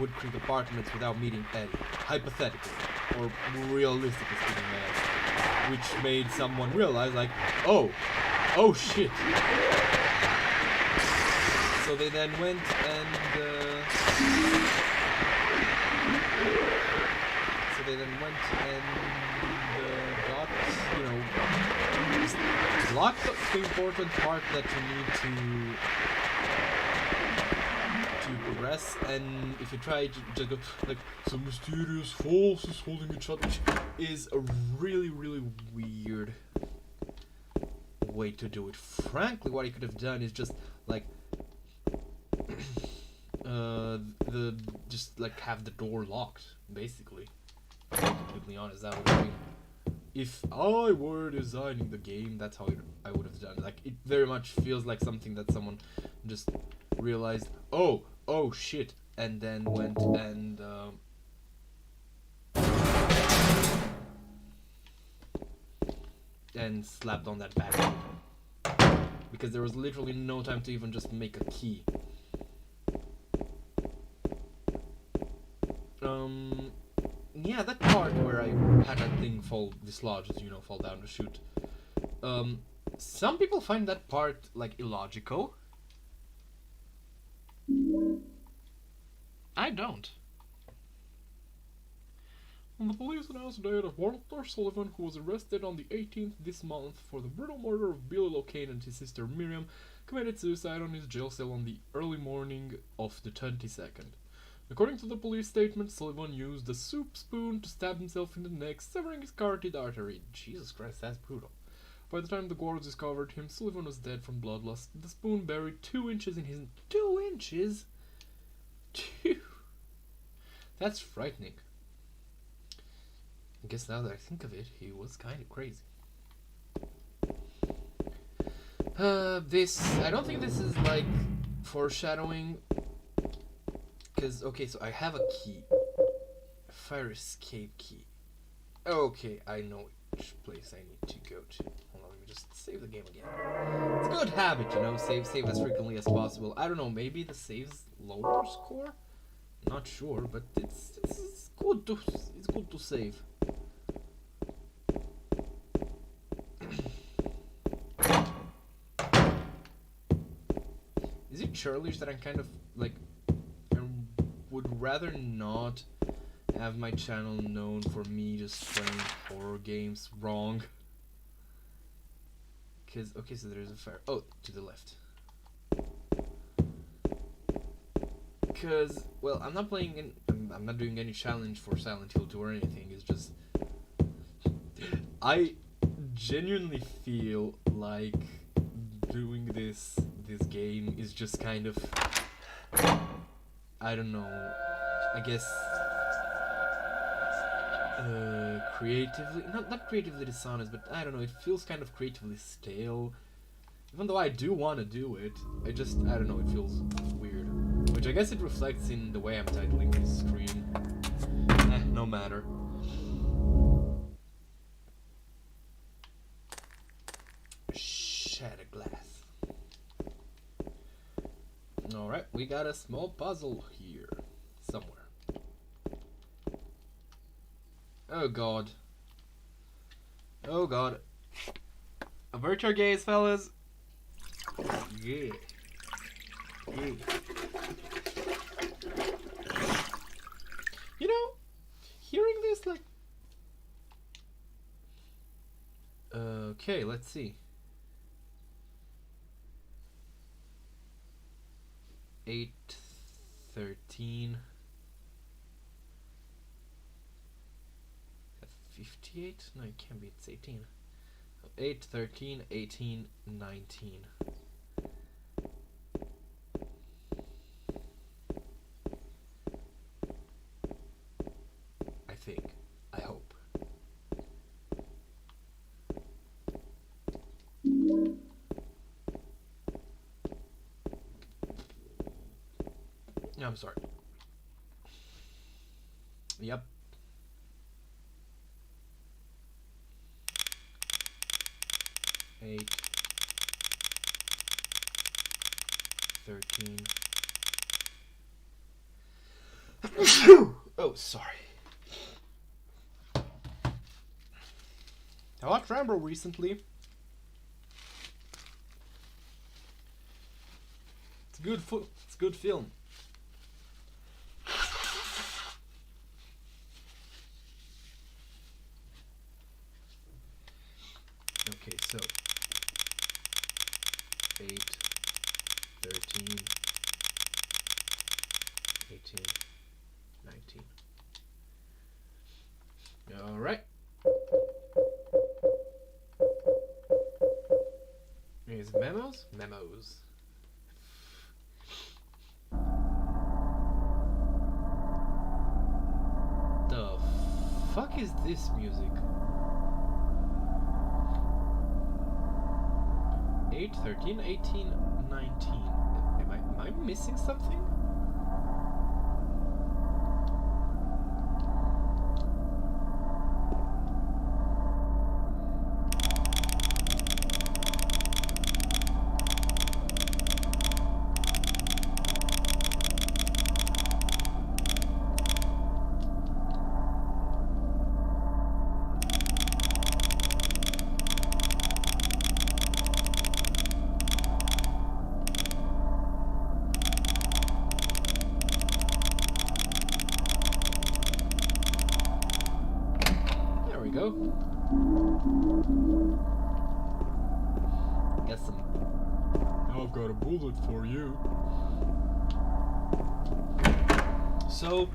Wood Creek apartments without meeting Eddie, hypothetically, or realistically speaking, which made someone realize, like, oh shit. So they then went and they then went and got, you know, blocked the important part that you need to progress, and if you try to just go like some mysterious force is holding each other, which is a really, really weird way to do it. Frankly, what he could have done is just like just like have the door locked, basically. To be completely honest, that would have been, if I were designing the game, that's how I would have done it. Like, it very much feels like something that someone just realized, oh shit, and then went and slapped on that back, because there was literally no time to even just make a key. Yeah, that part where I had that thing dislodge, you know, fall down the chute. Some people find that part like illogical. I don't. The police announced today that Walter Sullivan, who was arrested on the 18th this month for the brutal murder of Billy Locane and his sister Miriam, committed suicide on his jail cell on the early morning of the 22nd. According to the police statement, Sullivan used a soup spoon to stab himself in the neck, severing his carotid artery. Jesus Christ, that's brutal. By the time the guards discovered him, Sullivan was dead from blood loss. The spoon buried 2 inches in his... 2 inches? 2? That's frightening. I guess now that I think of it, he was kind of crazy. I don't think this is like foreshadowing. Because, okay, so I have a key. A fire escape key. Okay, I know which place I need to go to. Hold on, let me just save the game again. It's a good habit, you know, save as frequently as possible. I don't know, maybe the saves lower score? Not sure, but it's good to save. Is it churlish that I'm kind of like would rather not have my channel known for me just playing horror games wrong? Because, okay, so there's a fire. Oh, to the left. Because, well, I'm not playing I'm not doing any challenge for Silent Hill 2 or anything. It's just I genuinely feel like doing this game is just kind of, I don't know, I guess creatively, not creatively dishonest, but I don't know, it feels kind of creatively stale. Even though I do want to do it, I don't know, it feels weird. Which I guess it reflects in the way I'm titling this stream. No matter. Shatter glass. Alright, we got a small puzzle here. Somewhere. Oh god. Oh god. Avert your gaze, fellas. Yeah. Yeah. You know, hearing this, like... Okay, let's see. 8:13. 58? No, it can't be. It's 18. 8:13, 18, 19. I think. I hope. No, I'm sorry. Yep. Eight. 13. Oh, sorry. I watched Rambo recently. It's a good film. 8, 13, 18, 19. Alright. Is memos? Memos. The fuck is this music? 8, 13, 18, 19. Am I missing something? Go. Got some. I've got a bullet for you. So,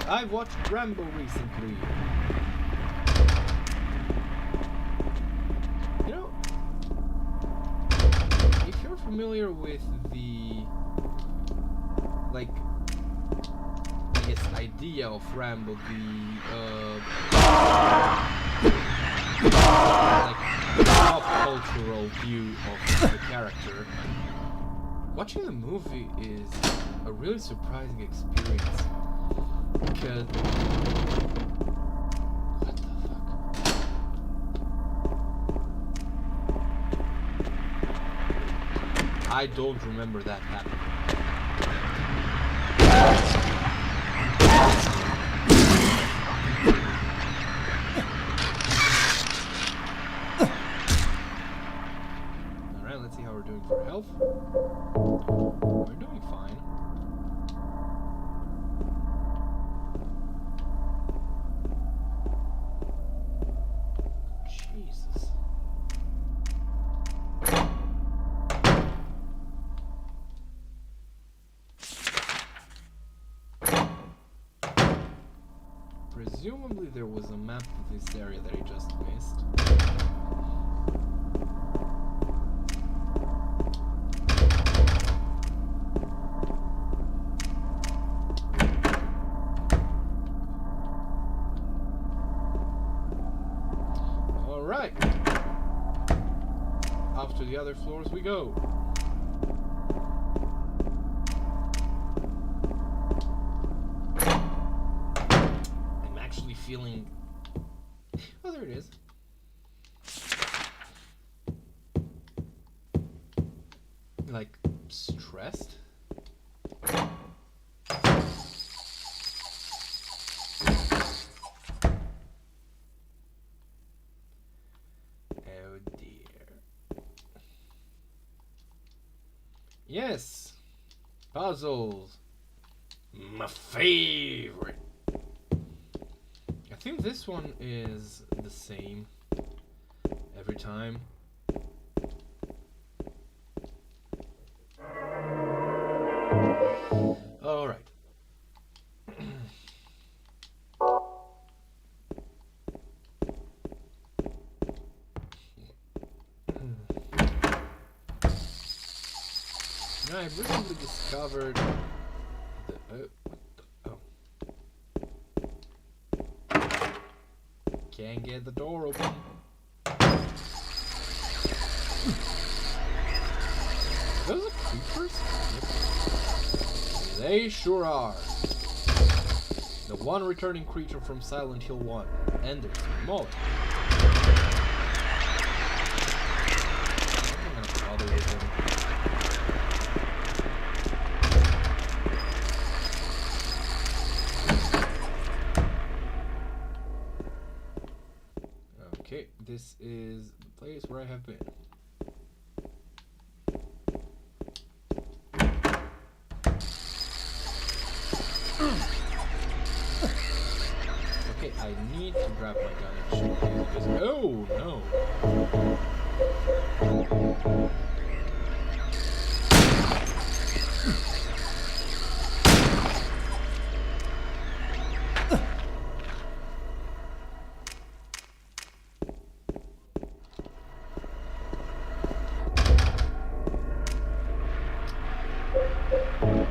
I've watched Rambo recently. You know, if you're familiar with the, like, I guess, idea of Rambo, like pop cultural view of the character, watching the movie is a really surprising experience because what the fuck? I don't remember that happening. For health, we're doing fine. Jesus. Presumably there was a map of this area that I just missed. Alright. Off to the other floors we go. I'm actually feeling... Oh, there it is. Like, stressed? Yes, puzzles, my favorite. I think this one is the same every time. All right. I recently discovered the, can't get the door open. Those are creepers? Yep. They sure are. The one returning creature from Silent Hill 1. And there's more. I'm not gonna bother with them. Okay, this is the place where I have been. Okay, I need to grab my gun and shoot these because... Oh, no!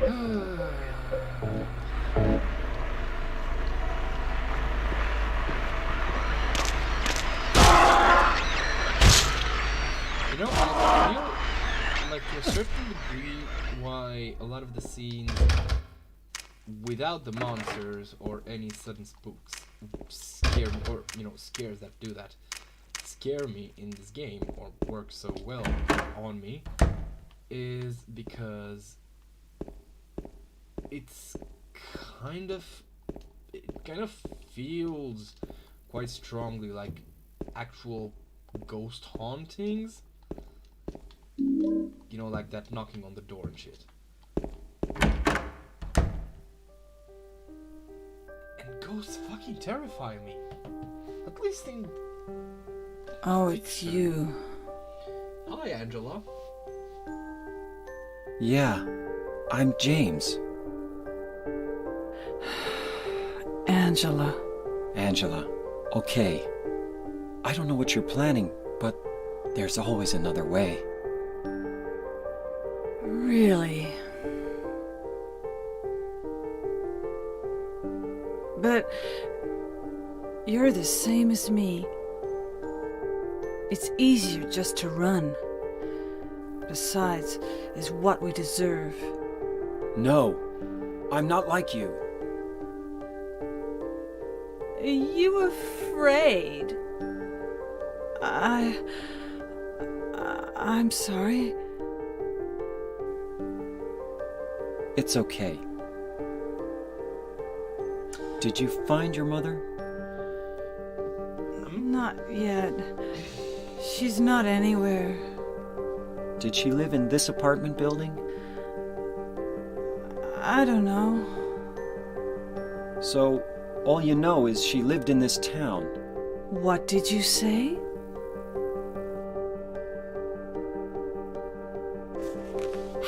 You know, I feel like to a certain degree why a lot of the scenes without the monsters or any sudden spooks scare me, or scares that do that scare me in this game or work so well on me, is because it's kind of feels quite strongly like actual ghost hauntings. You know, like that knocking on the door and shit. And ghosts fucking terrify me. At least in... Oh, it's you. Hi, Angela. Yeah, I'm James. Angela. Angela, okay. I don't know what you're planning, but there's always another way. Really? But you're the same as me. It's easier just to run. Besides, is what we deserve. No, I'm not like you. Are you afraid? I'm sorry. It's okay. Did you find your mother? Not yet. She's not anywhere. Did she live in this apartment building? I don't know. So, all you know is she lived in this town. What did you say?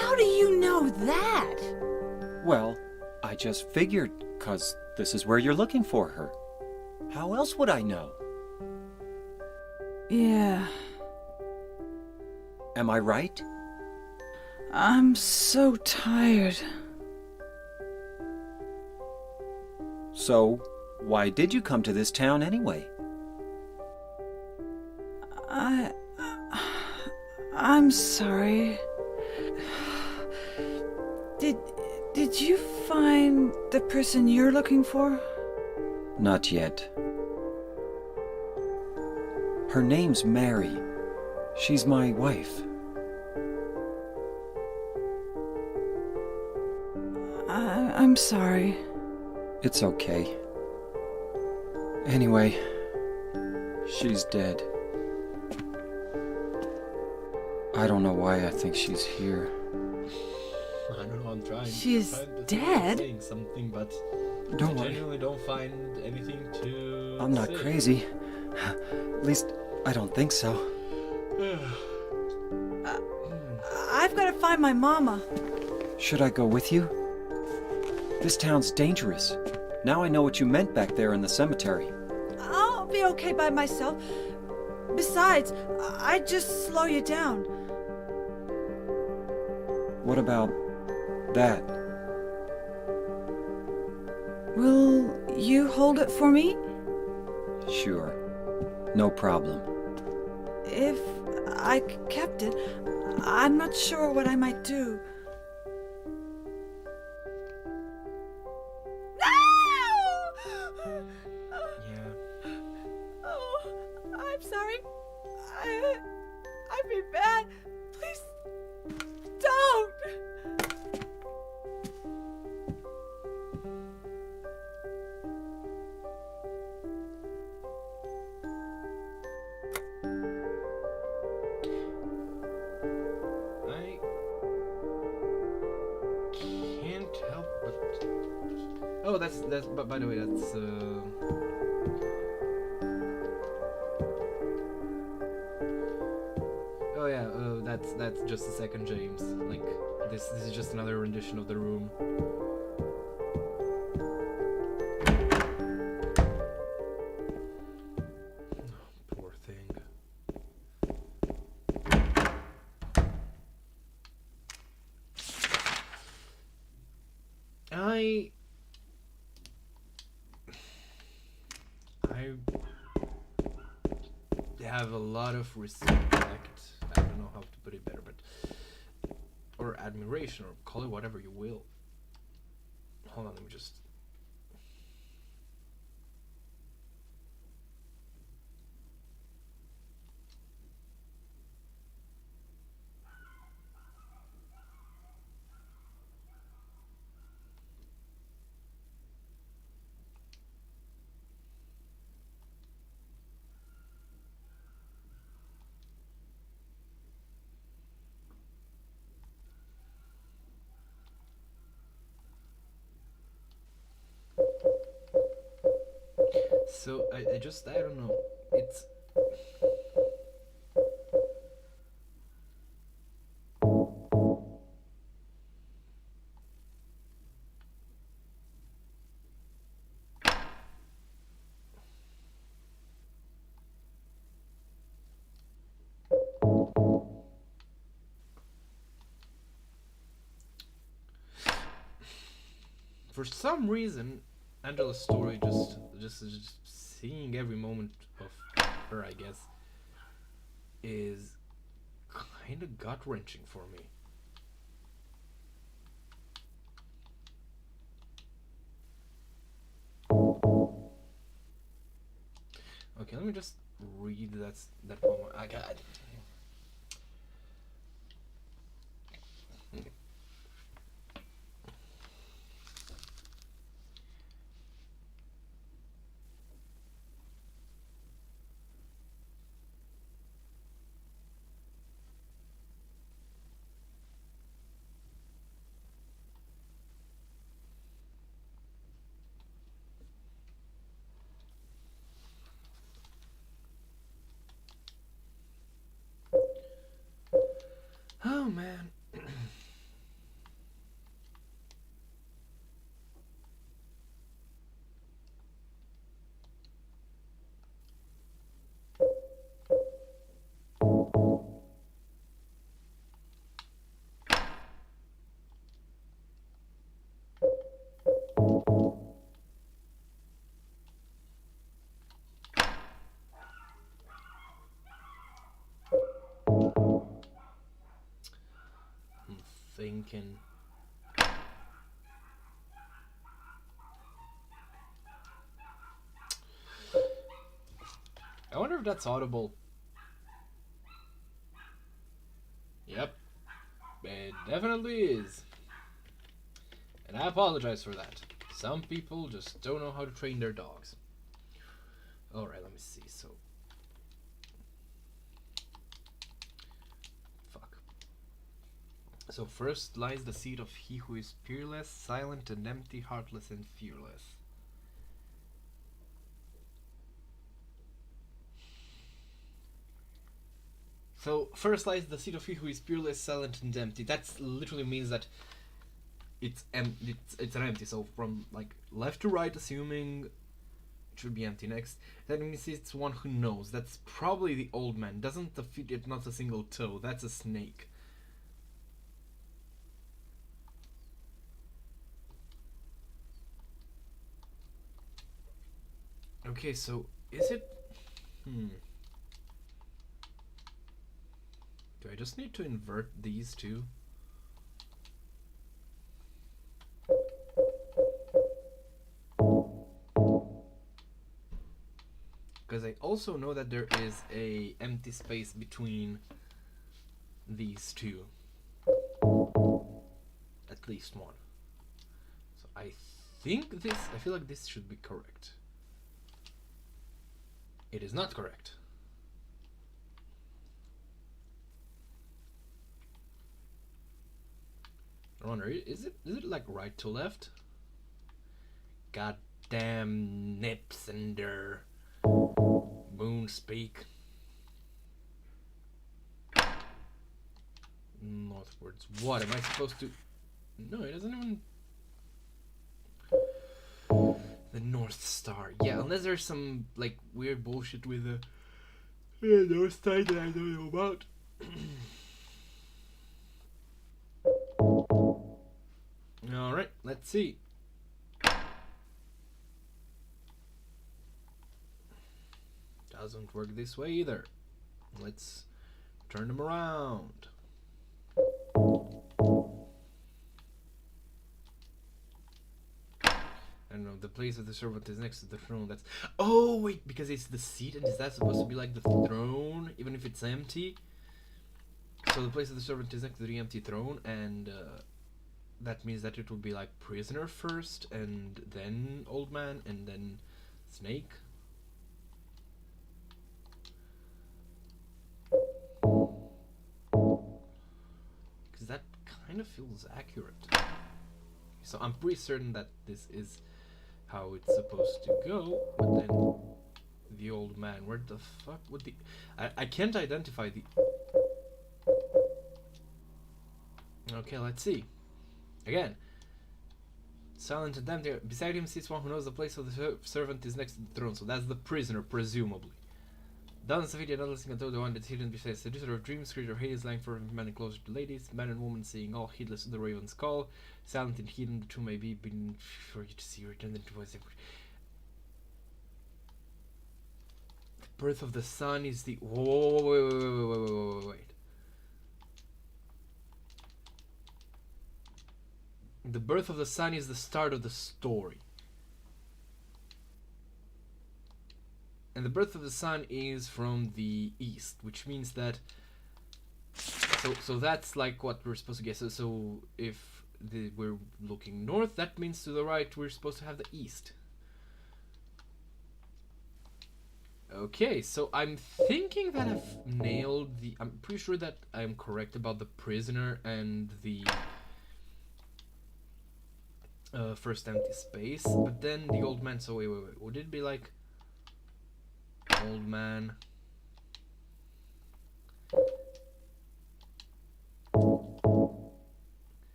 How do you know that? Well, I just figured, 'cause this is where you're looking for her. How else would I know? Yeah, Am I right? I'm so tired. So, why did you come to this town anyway? I'm sorry. Did you find the person you're looking for? Not yet. Her name's Mary. She's my wife. I'm sorry. It's okay. Anyway, she's dead. I don't know why I think she's here. I don't know, I'm trying. She's I'm trying to dead? saying something, but Don't I worry. genuinely don't find anything to I'm not say. crazy. At least, I don't think so. I've got to find my mama. Should I go with you? This town's dangerous. Now I know what you meant back there in the cemetery. I'll be okay by myself. Besides, I'd just slow you down. What about that? Will you hold it for me? Sure. No problem. If I kept it, I'm not sure what I might do. No! Yeah. Oh, I'm sorry. I've been bad. Please, don't! I can't help but... Oh, that's but by the way, that's Oh yeah, that's just the second James. Like this is just another rendition of the room. Poor thing. I have a lot of respect. I don't know how to put it better, but or admiration, or call it whatever you will. Hold on, let me just. So I don't know. It's for some reason Angela's story just seeing every moment of her, I guess, is kind of gut wrenching for me. Okay, let me just read that poem. I got. Oh man. I'm thinking. I wonder if that's audible. Yep, it definitely is. And I apologize for that. Some people just don't know how to train their dogs. Alright, let me see. So. Fuck. So, first lies the seed of he who is peerless, silent and empty, heartless and fearless. So, first lies the seed of he who is peerless, silent and empty. That literally means that it's an empty. So from like left to right, assuming it should be empty next. That means it's one who knows. That's probably the old man. Doesn't the feet? It's not a single toe. That's a snake. Okay, so is it? Do I just need to invert these two? Because I also know that there is a empty space between these two. At least one. So I feel like this should be correct. It is not correct. I wonder, is it like right to left? Goddamn nips and their moon speak. Northwards. What am I supposed to? No, it doesn't even. The North Star. Yeah, unless there's some like weird bullshit with the North Star that I don't know about. Alright, let's see. doesn't work this way either. Let's turn them around. I don't know, the place of the servant is next to the throne. That's... Oh, wait, because it's the seat, and is that supposed to be like the throne, even if it's empty? So the place of the servant is next to the empty throne, and that means that it would be like prisoner first, and then old man, and then snake. Because that kind of feels accurate. So I'm pretty certain that this is how it's supposed to go, but then the old man, where the fuck would the... I can't identify the... Okay, let's see. Again. Silent and empty. Beside him sits one who knows the place of the servant is next to the throne, so that's the prisoner, presumably. Down the Savia, not listening until the one that's hidden beside seducer of dreams, creature of Hades, lying for men and closer to ladies, man and woman seeing all, heedless of the raven's call, silent and hidden, the two may be been for you to see, returned into voice. The birth of the sun is the... Whoa, wait. The birth of the sun is the start of the story. And the birth of the sun is from the east, which means that... So that's like what we're supposed to get. So if we're looking north, that means to the right we're supposed to have the east. Okay, so I'm thinking that I've nailed the... I'm pretty sure that I'm correct about the prisoner and the... first empty space, but then the old man. So wait, would it be like old man,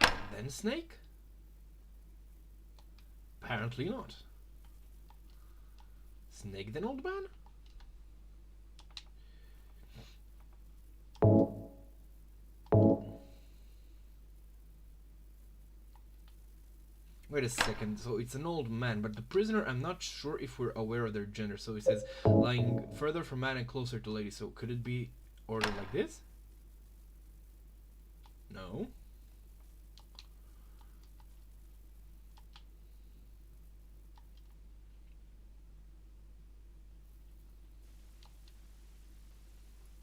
and then snake? Apparently not. Snake then old man? Wait a second, so it's an old man, but the prisoner, I'm not sure if we're aware of their gender. So it says, lying further from man and closer to lady. So could it be ordered like this? No.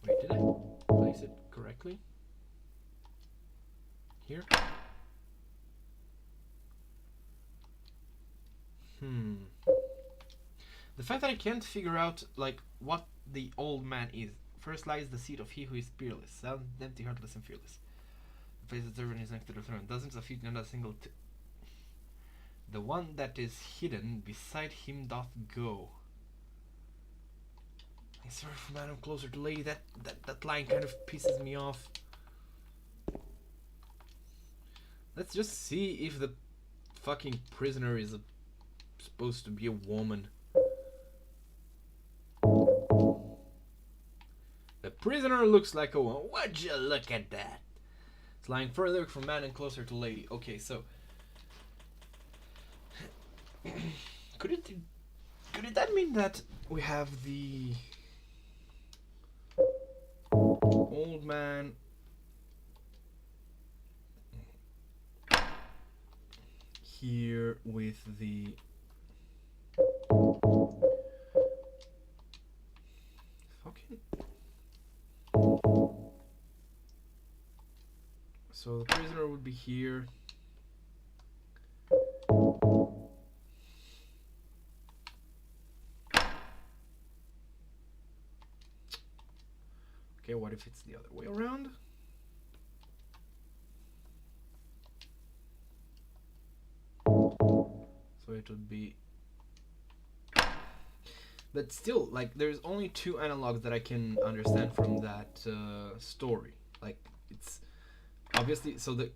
Wait, did I place it correctly? Here? The fact that I can't figure out, like, what the old man is. First lies the seat of he who is peerless, silent, empty, heartless, and fearless. The place of the servant is next to the throne. Dozens of feet, not a single... The one that is hidden beside him doth go. I swear, for man, I'm closer to lady. That line kind of pisses me off. Let's just see if the fucking prisoner is supposed to be a woman. The prisoner looks like a woman. Would you look at that? It's lying further from man and closer to lady. Okay, so could it that mean that we have the old man here with the fucking... So the prisoner would be here. Okay, what if it's the other way around? So it would be... But still, like, there's only two analogs that I can understand from that story. Like, it's obviously... So the...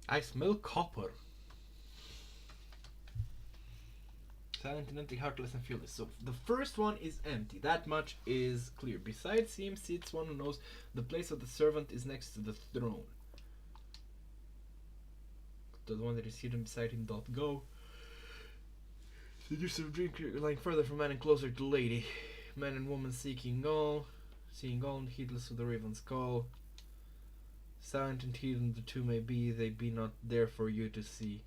I smell copper. Silent and empty, heartless and fearless. So the first one is empty. That much is clear. Besides him sits one who knows the place of the servant is next to the throne. The one that is hidden beside him doth go. Seductive dream lying further from man and closer to lady. Man and woman seeking all, seeing all, heedless of the raven's call. Silent and hidden the two may be, they be not there for you to see.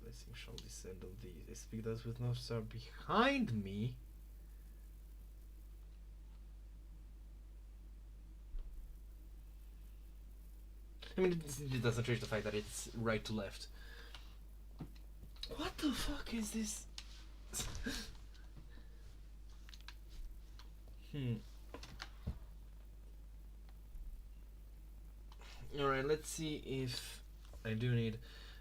Blessing shall descend on thee. They speak thus with no star behind me. I mean, it doesn't change the fact that it's right to left. What the fuck is this? Alright, let's see if I do need...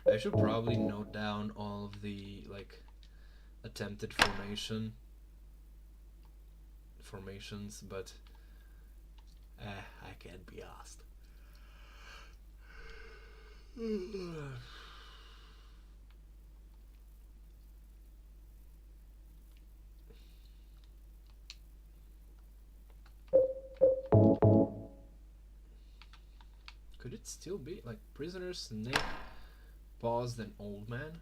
I should probably note down all of the, like, attempted formations, but I can't be asked. Could it still be like prisoners, snake, paused, and old man?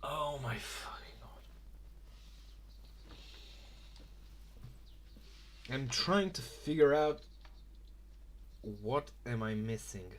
Oh my fucking god. I'm trying to figure out what am I missing.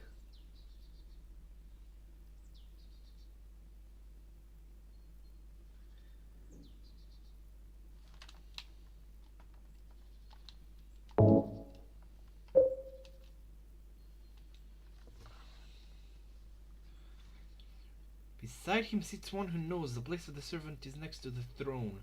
Beside him sits one who knows the place of the servant is next to the throne.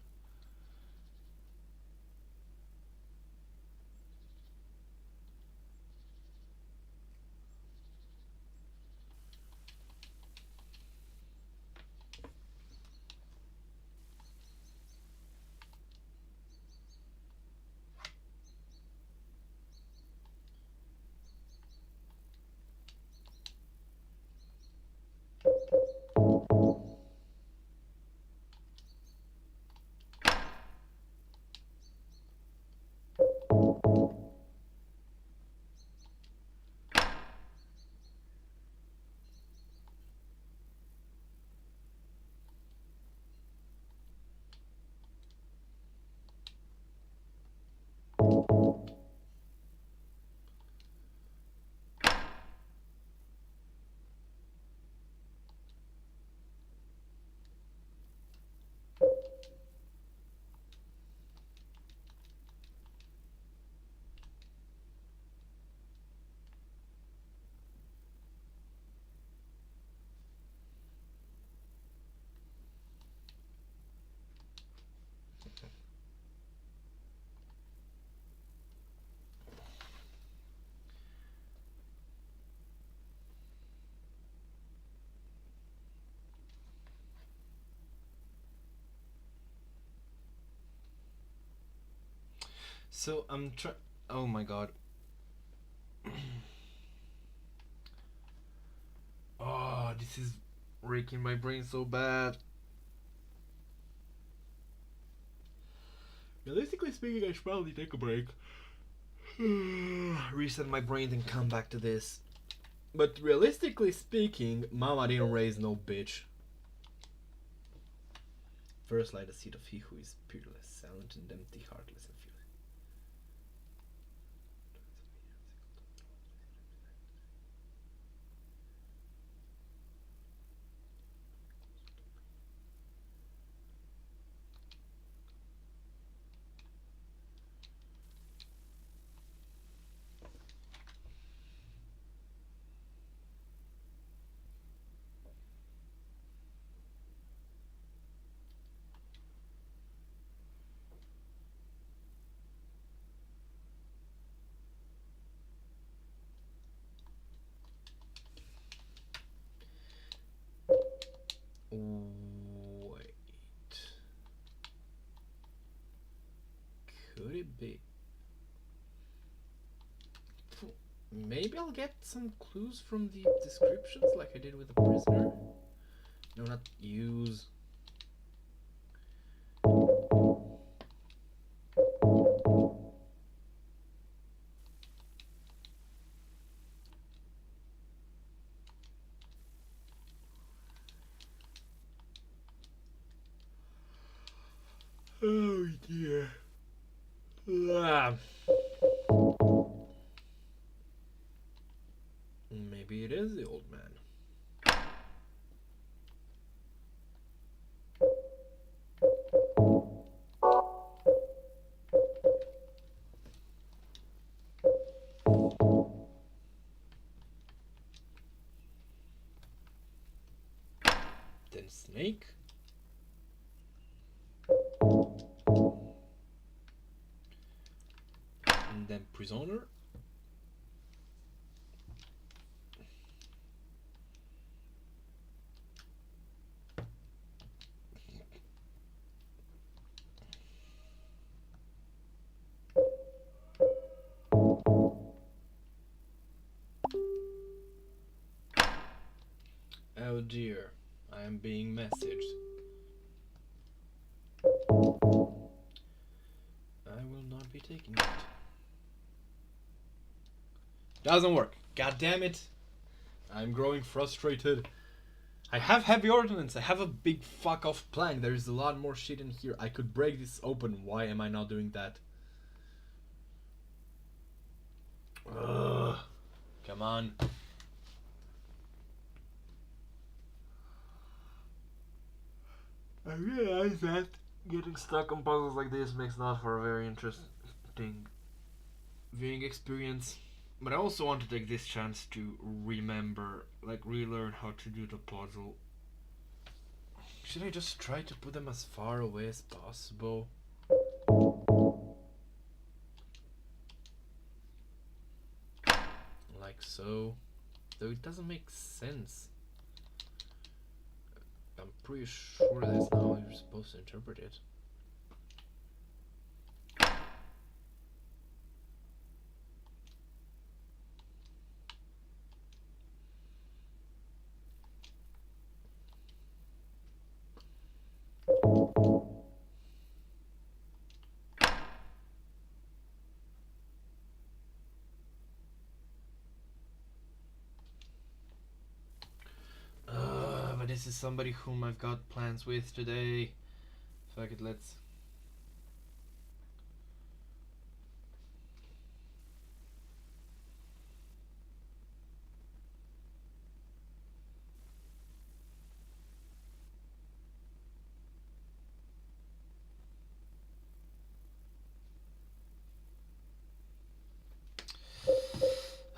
So I'm trying. Oh my god. Oh, this is raking my brain so bad. Realistically speaking, I should probably take a break. Reset my brain and come back to this. But realistically speaking, Mama didn't raise no bitch. First lie the seat of he who is peerless, silent and empty, heartless and fearless. Wait. Could it be? Maybe I'll get some clues from the descriptions like I did with the prisoner. No, not use. Oh dear. Maybe it is the old man. Then snake. And then prisoner. Oh dear, I am being messaged. I will not be taking it. Doesn't work. God damn it. I'm growing frustrated. I have heavy ordnance. I have a big fuck off plank. There's a lot more shit in here. I could break this open. Why am I not doing that? Ugh. Come on. I realize that getting stuck on puzzles like this makes not for a very interesting viewing experience. But I also want to take this chance to remember, like relearn how to do the puzzle. Should I just try to put them as far away as possible? Like so. Though it doesn't make sense. I'm pretty sure that's not how you're supposed to interpret it. But this is somebody whom I've got plans with today. Fuck it, let's.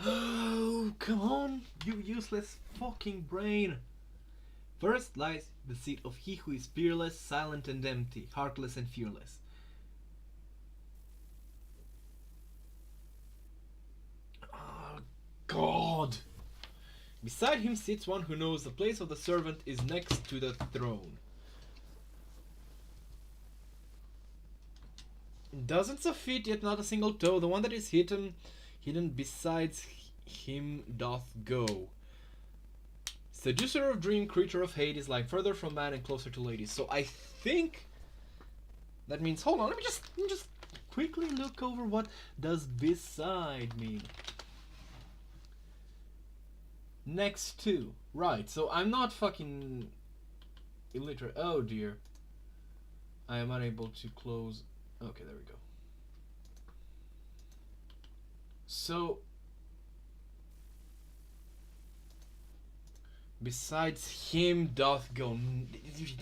Oh, come on, you useless fucking brain. First lies the seat of he who is fearless, silent and empty, heartless and fearless. Oh, God! Beside him sits one who knows the place of the servant is next to the throne. Dozens of feet, yet not a single toe. The one that is hidden besides him doth go. Seducer of dream, creature of Hades, lying further from man and closer to ladies. So I think that means, hold on, let me just quickly look over what does beside mean. Next to, right? So I'm not fucking illiterate. Oh dear, I am unable to close. Okay, there we go. So besides him doth go,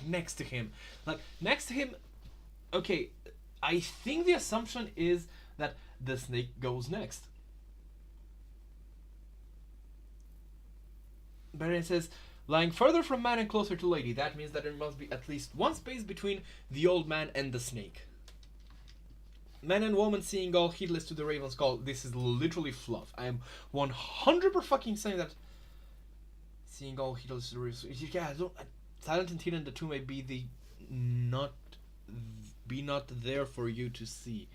next to him, like next to him. Okay, I think the assumption is that the snake goes next, but it says lying further from man and closer to lady. That means that there must be at least one space between the old man and the snake. Man and woman seeing all, heedless to the raven's call. This is literally fluff. I am 100% fucking saying that. Seeing all, heedless to the raven's. Yeah, silent and hidden the two may be not there for you to see.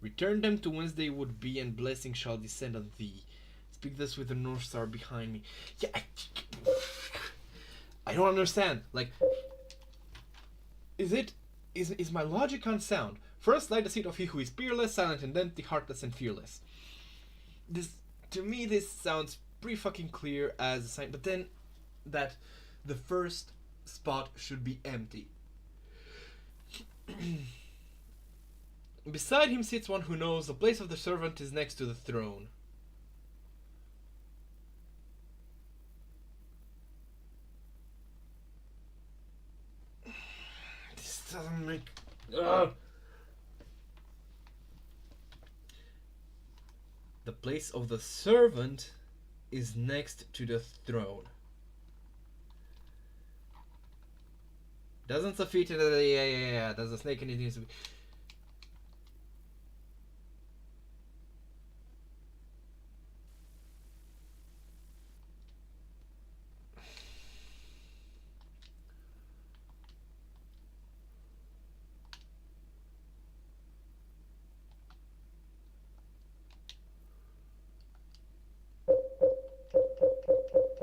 Return them to whence they would be, and blessing shall descend on thee. Speak this with the North Star behind me. Yeah, I don't understand. Like, is my logic unsound? First, light the seat of he who is peerless, silent and empty, heartless and fearless. This, to me, this sounds pretty fucking clear as a sign. But then, that the first spot should be empty. Beside him sits one who knows the place of the servant is next to the throne. This doesn't make... The place of the servant is next to the throne. Doesn't defeat it. Yeah. There's a snake and it needs to be...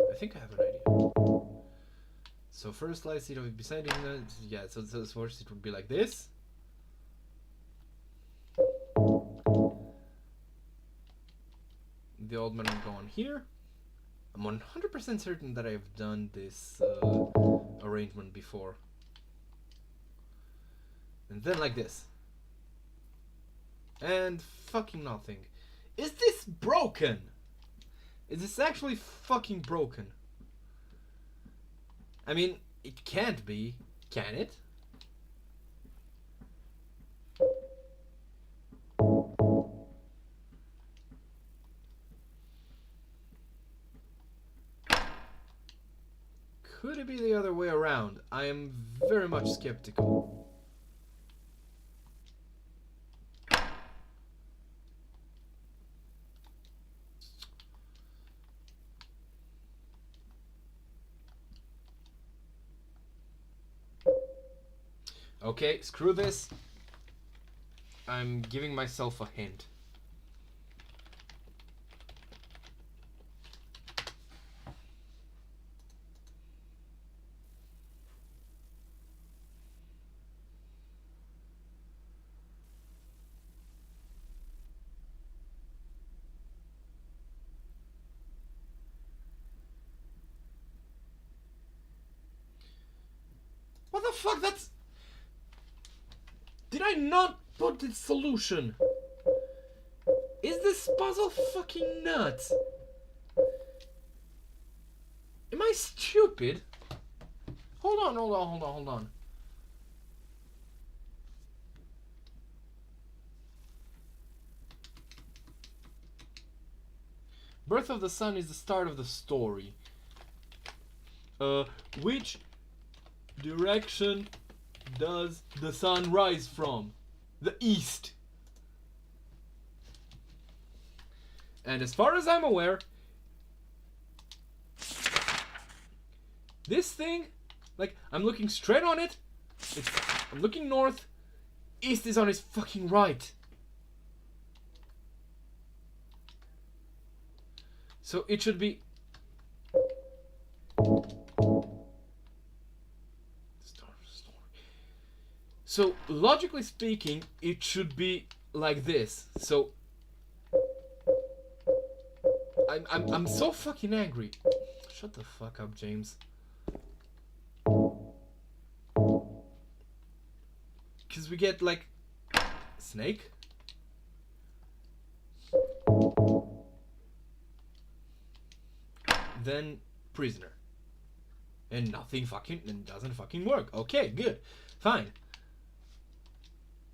I think I have an idea. So first light seat of beside him, yeah, so first it would be like this. The old man will go on here. I'm 100% certain that I've done this arrangement before. And then like this. And fucking nothing. Is this broken? Is this actually fucking broken? I mean, it can't be, can it? Could it be the other way around? I am very much skeptical. Okay, screw this. I'm giving myself a hint. What the fuck? That's... Did I not put the solution? Is this puzzle fucking nuts? Am I stupid? Hold on. Birth of the Sun is the start of the story. Which direction does the sun rise from? The east. And as far as I'm aware, this thing, like, I'm looking straight on it. I'm looking north. East is on its fucking right. So it should be... So, logically speaking, it should be like this. So, I'm so fucking angry. Shut the fuck up, James. Because we get, like, snake. Then prisoner. And nothing fucking, and doesn't fucking work. Okay, good. Fine.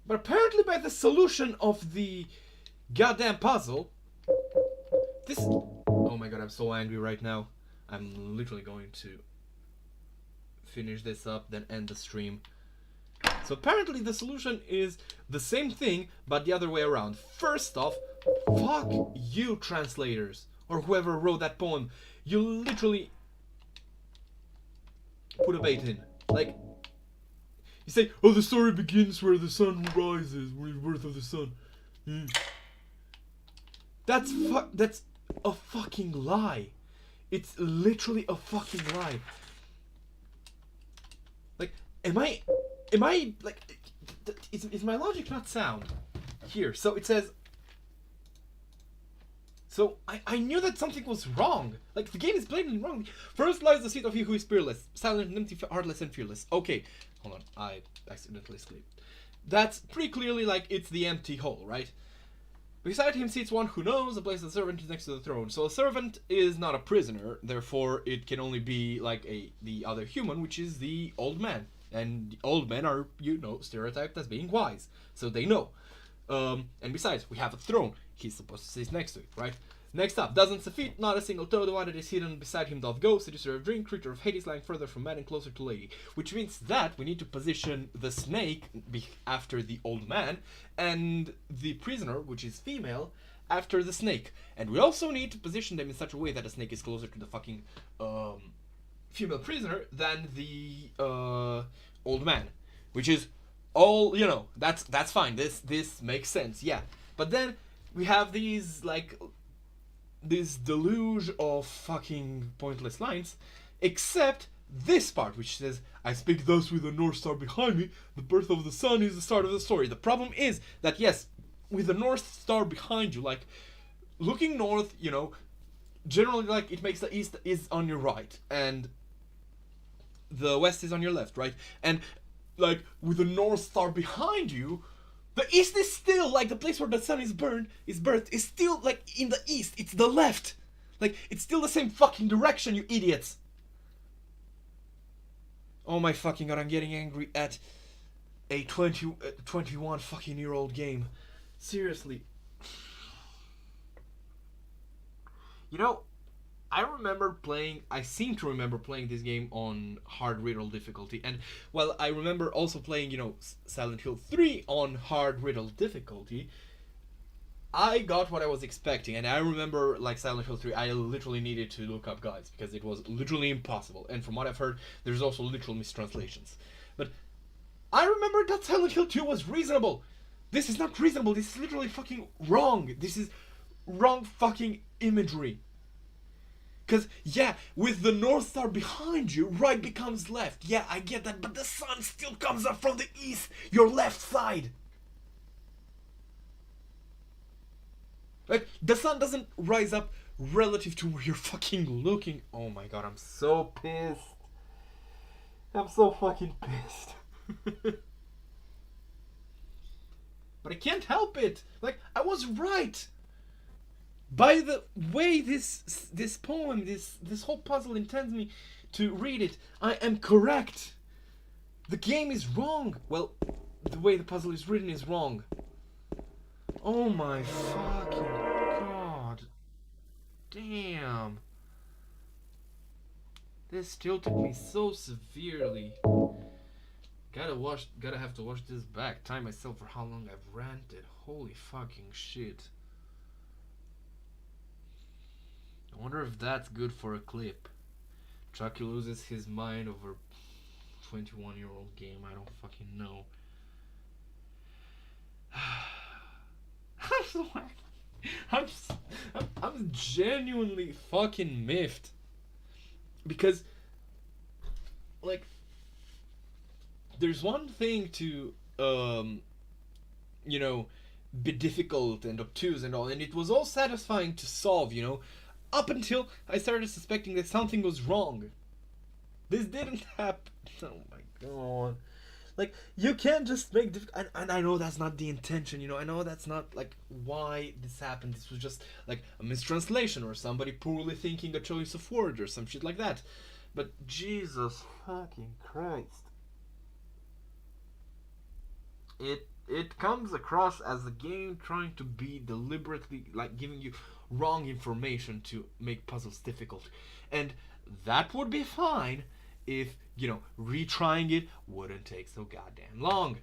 But apparently by the solution of the goddamn puzzle, this... Oh my god, I'm so angry right now. I'm literally going to finish this up, then end the stream. So apparently the solution is the same thing, but the other way around. First off, fuck you, translators, or whoever wrote that poem. You literally put a bait in. Like, you say, oh, the story begins where the sun rises, where the birth of the sun. That's a fucking lie. It's literally a fucking lie. Like, am I like, is my logic not sound? Here, so it says. So I knew that something was wrong. Like, the game is blatantly wrong. First lies the seat of he who is peerless, silent, empty, heartless, and fearless. Okay, hold on, I accidentally skipped. That's pretty clearly like it's the empty hole, right? Beside him sits one who knows, the place of the servant is next to the throne. So a servant is not a prisoner, therefore it can only be like the other human, which is the old man. And old men are, stereotyped as being wise, so they know. And besides, we have a throne. He's supposed to sit next to it, right? Next up, dozens of feet, not a single toe, the one that is hidden beside him doth go, seducer of drink, creature of Hades, lying further from man and closer to lady. Which means that we need to position the snake after the old man, and the prisoner, which is female, after the snake. And we also need to position them in such a way that the snake is closer to the fucking female prisoner than the old man. Which is all, that's fine. This makes sense, yeah. But then we have these, like, this deluge of fucking pointless lines, except this part, which says, I speak thus with the North Star behind me, the birth of the sun is the start of the story. The problem is that, yes, with the North Star behind you, like, looking north, generally, like, it makes the east is on your right, and the west is on your left, right? And, like, with the North Star behind you, the east is still, like, the place where the sun is birthed is still, like, in the east. It's the left. Like, it's still the same fucking direction, you idiots. Oh my fucking god, I'm getting angry at a 21 fucking year old game. Seriously. I seem to remember playing this game on hard riddle difficulty, and while I remember also playing, Silent Hill 3 on hard riddle difficulty, I got what I was expecting, and I remember, like, Silent Hill 3, I literally needed to look up guides, because it was literally impossible, and from what I've heard, there's also literal mistranslations. But I remember that Silent Hill 2 was reasonable. This is not reasonable, this is literally fucking wrong. This is wrong fucking imagery. Because, yeah, with the North Star behind you, right becomes left. Yeah, I get that, but the sun still comes up from the east, your left side. Like, the sun doesn't rise up relative to where you're fucking looking. Oh my god, I'm so pissed. I'm so fucking pissed. But I can't help it. Like, I was right. By the way this poem, this whole puzzle intends me to read it, I am correct. The game is wrong. Well, the way the puzzle is written is wrong. Oh my fucking god. Damn. This tilted me so severely. Gotta have to watch this back. Time myself for how long I've ranted. Holy fucking shit. I wonder if that's good for a clip. Chucky loses his mind over 21-year-old game. I don't fucking know. I'm genuinely fucking miffed. Because, like, there's one thing to, be difficult and obtuse and all, and it was all satisfying to solve, up until I started suspecting that something was wrong. This didn't happen. Oh my god. Like, you can't just make and I know that's not the intention, I know that's not, like, why this happened. This was just, like, a mistranslation or somebody poorly thinking a choice of word or some shit like that. But Jesus fucking Christ. It comes across as a game trying to be deliberately, like, giving you wrong information to make puzzles difficult. And that would be fine if, retrying it wouldn't take so goddamn long.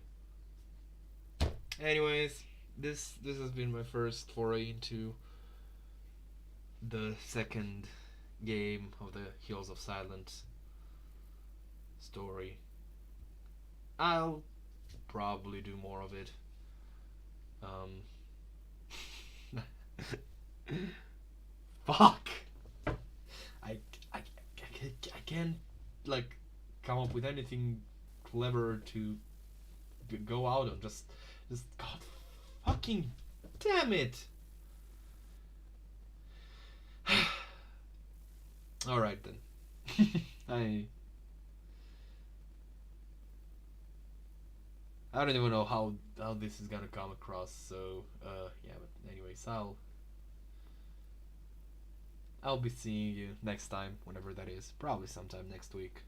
Anyways, this has been my first foray into the second game of the Hills of Silence story. I'll probably do more of it. Fuck! I can't, like, come up with anything clever to go out on. Just, God fucking damn it! Alright then. I don't even know how this is gonna come across, so yeah, but anyways, I'll be seeing you next time, whenever that is. Probably sometime next week.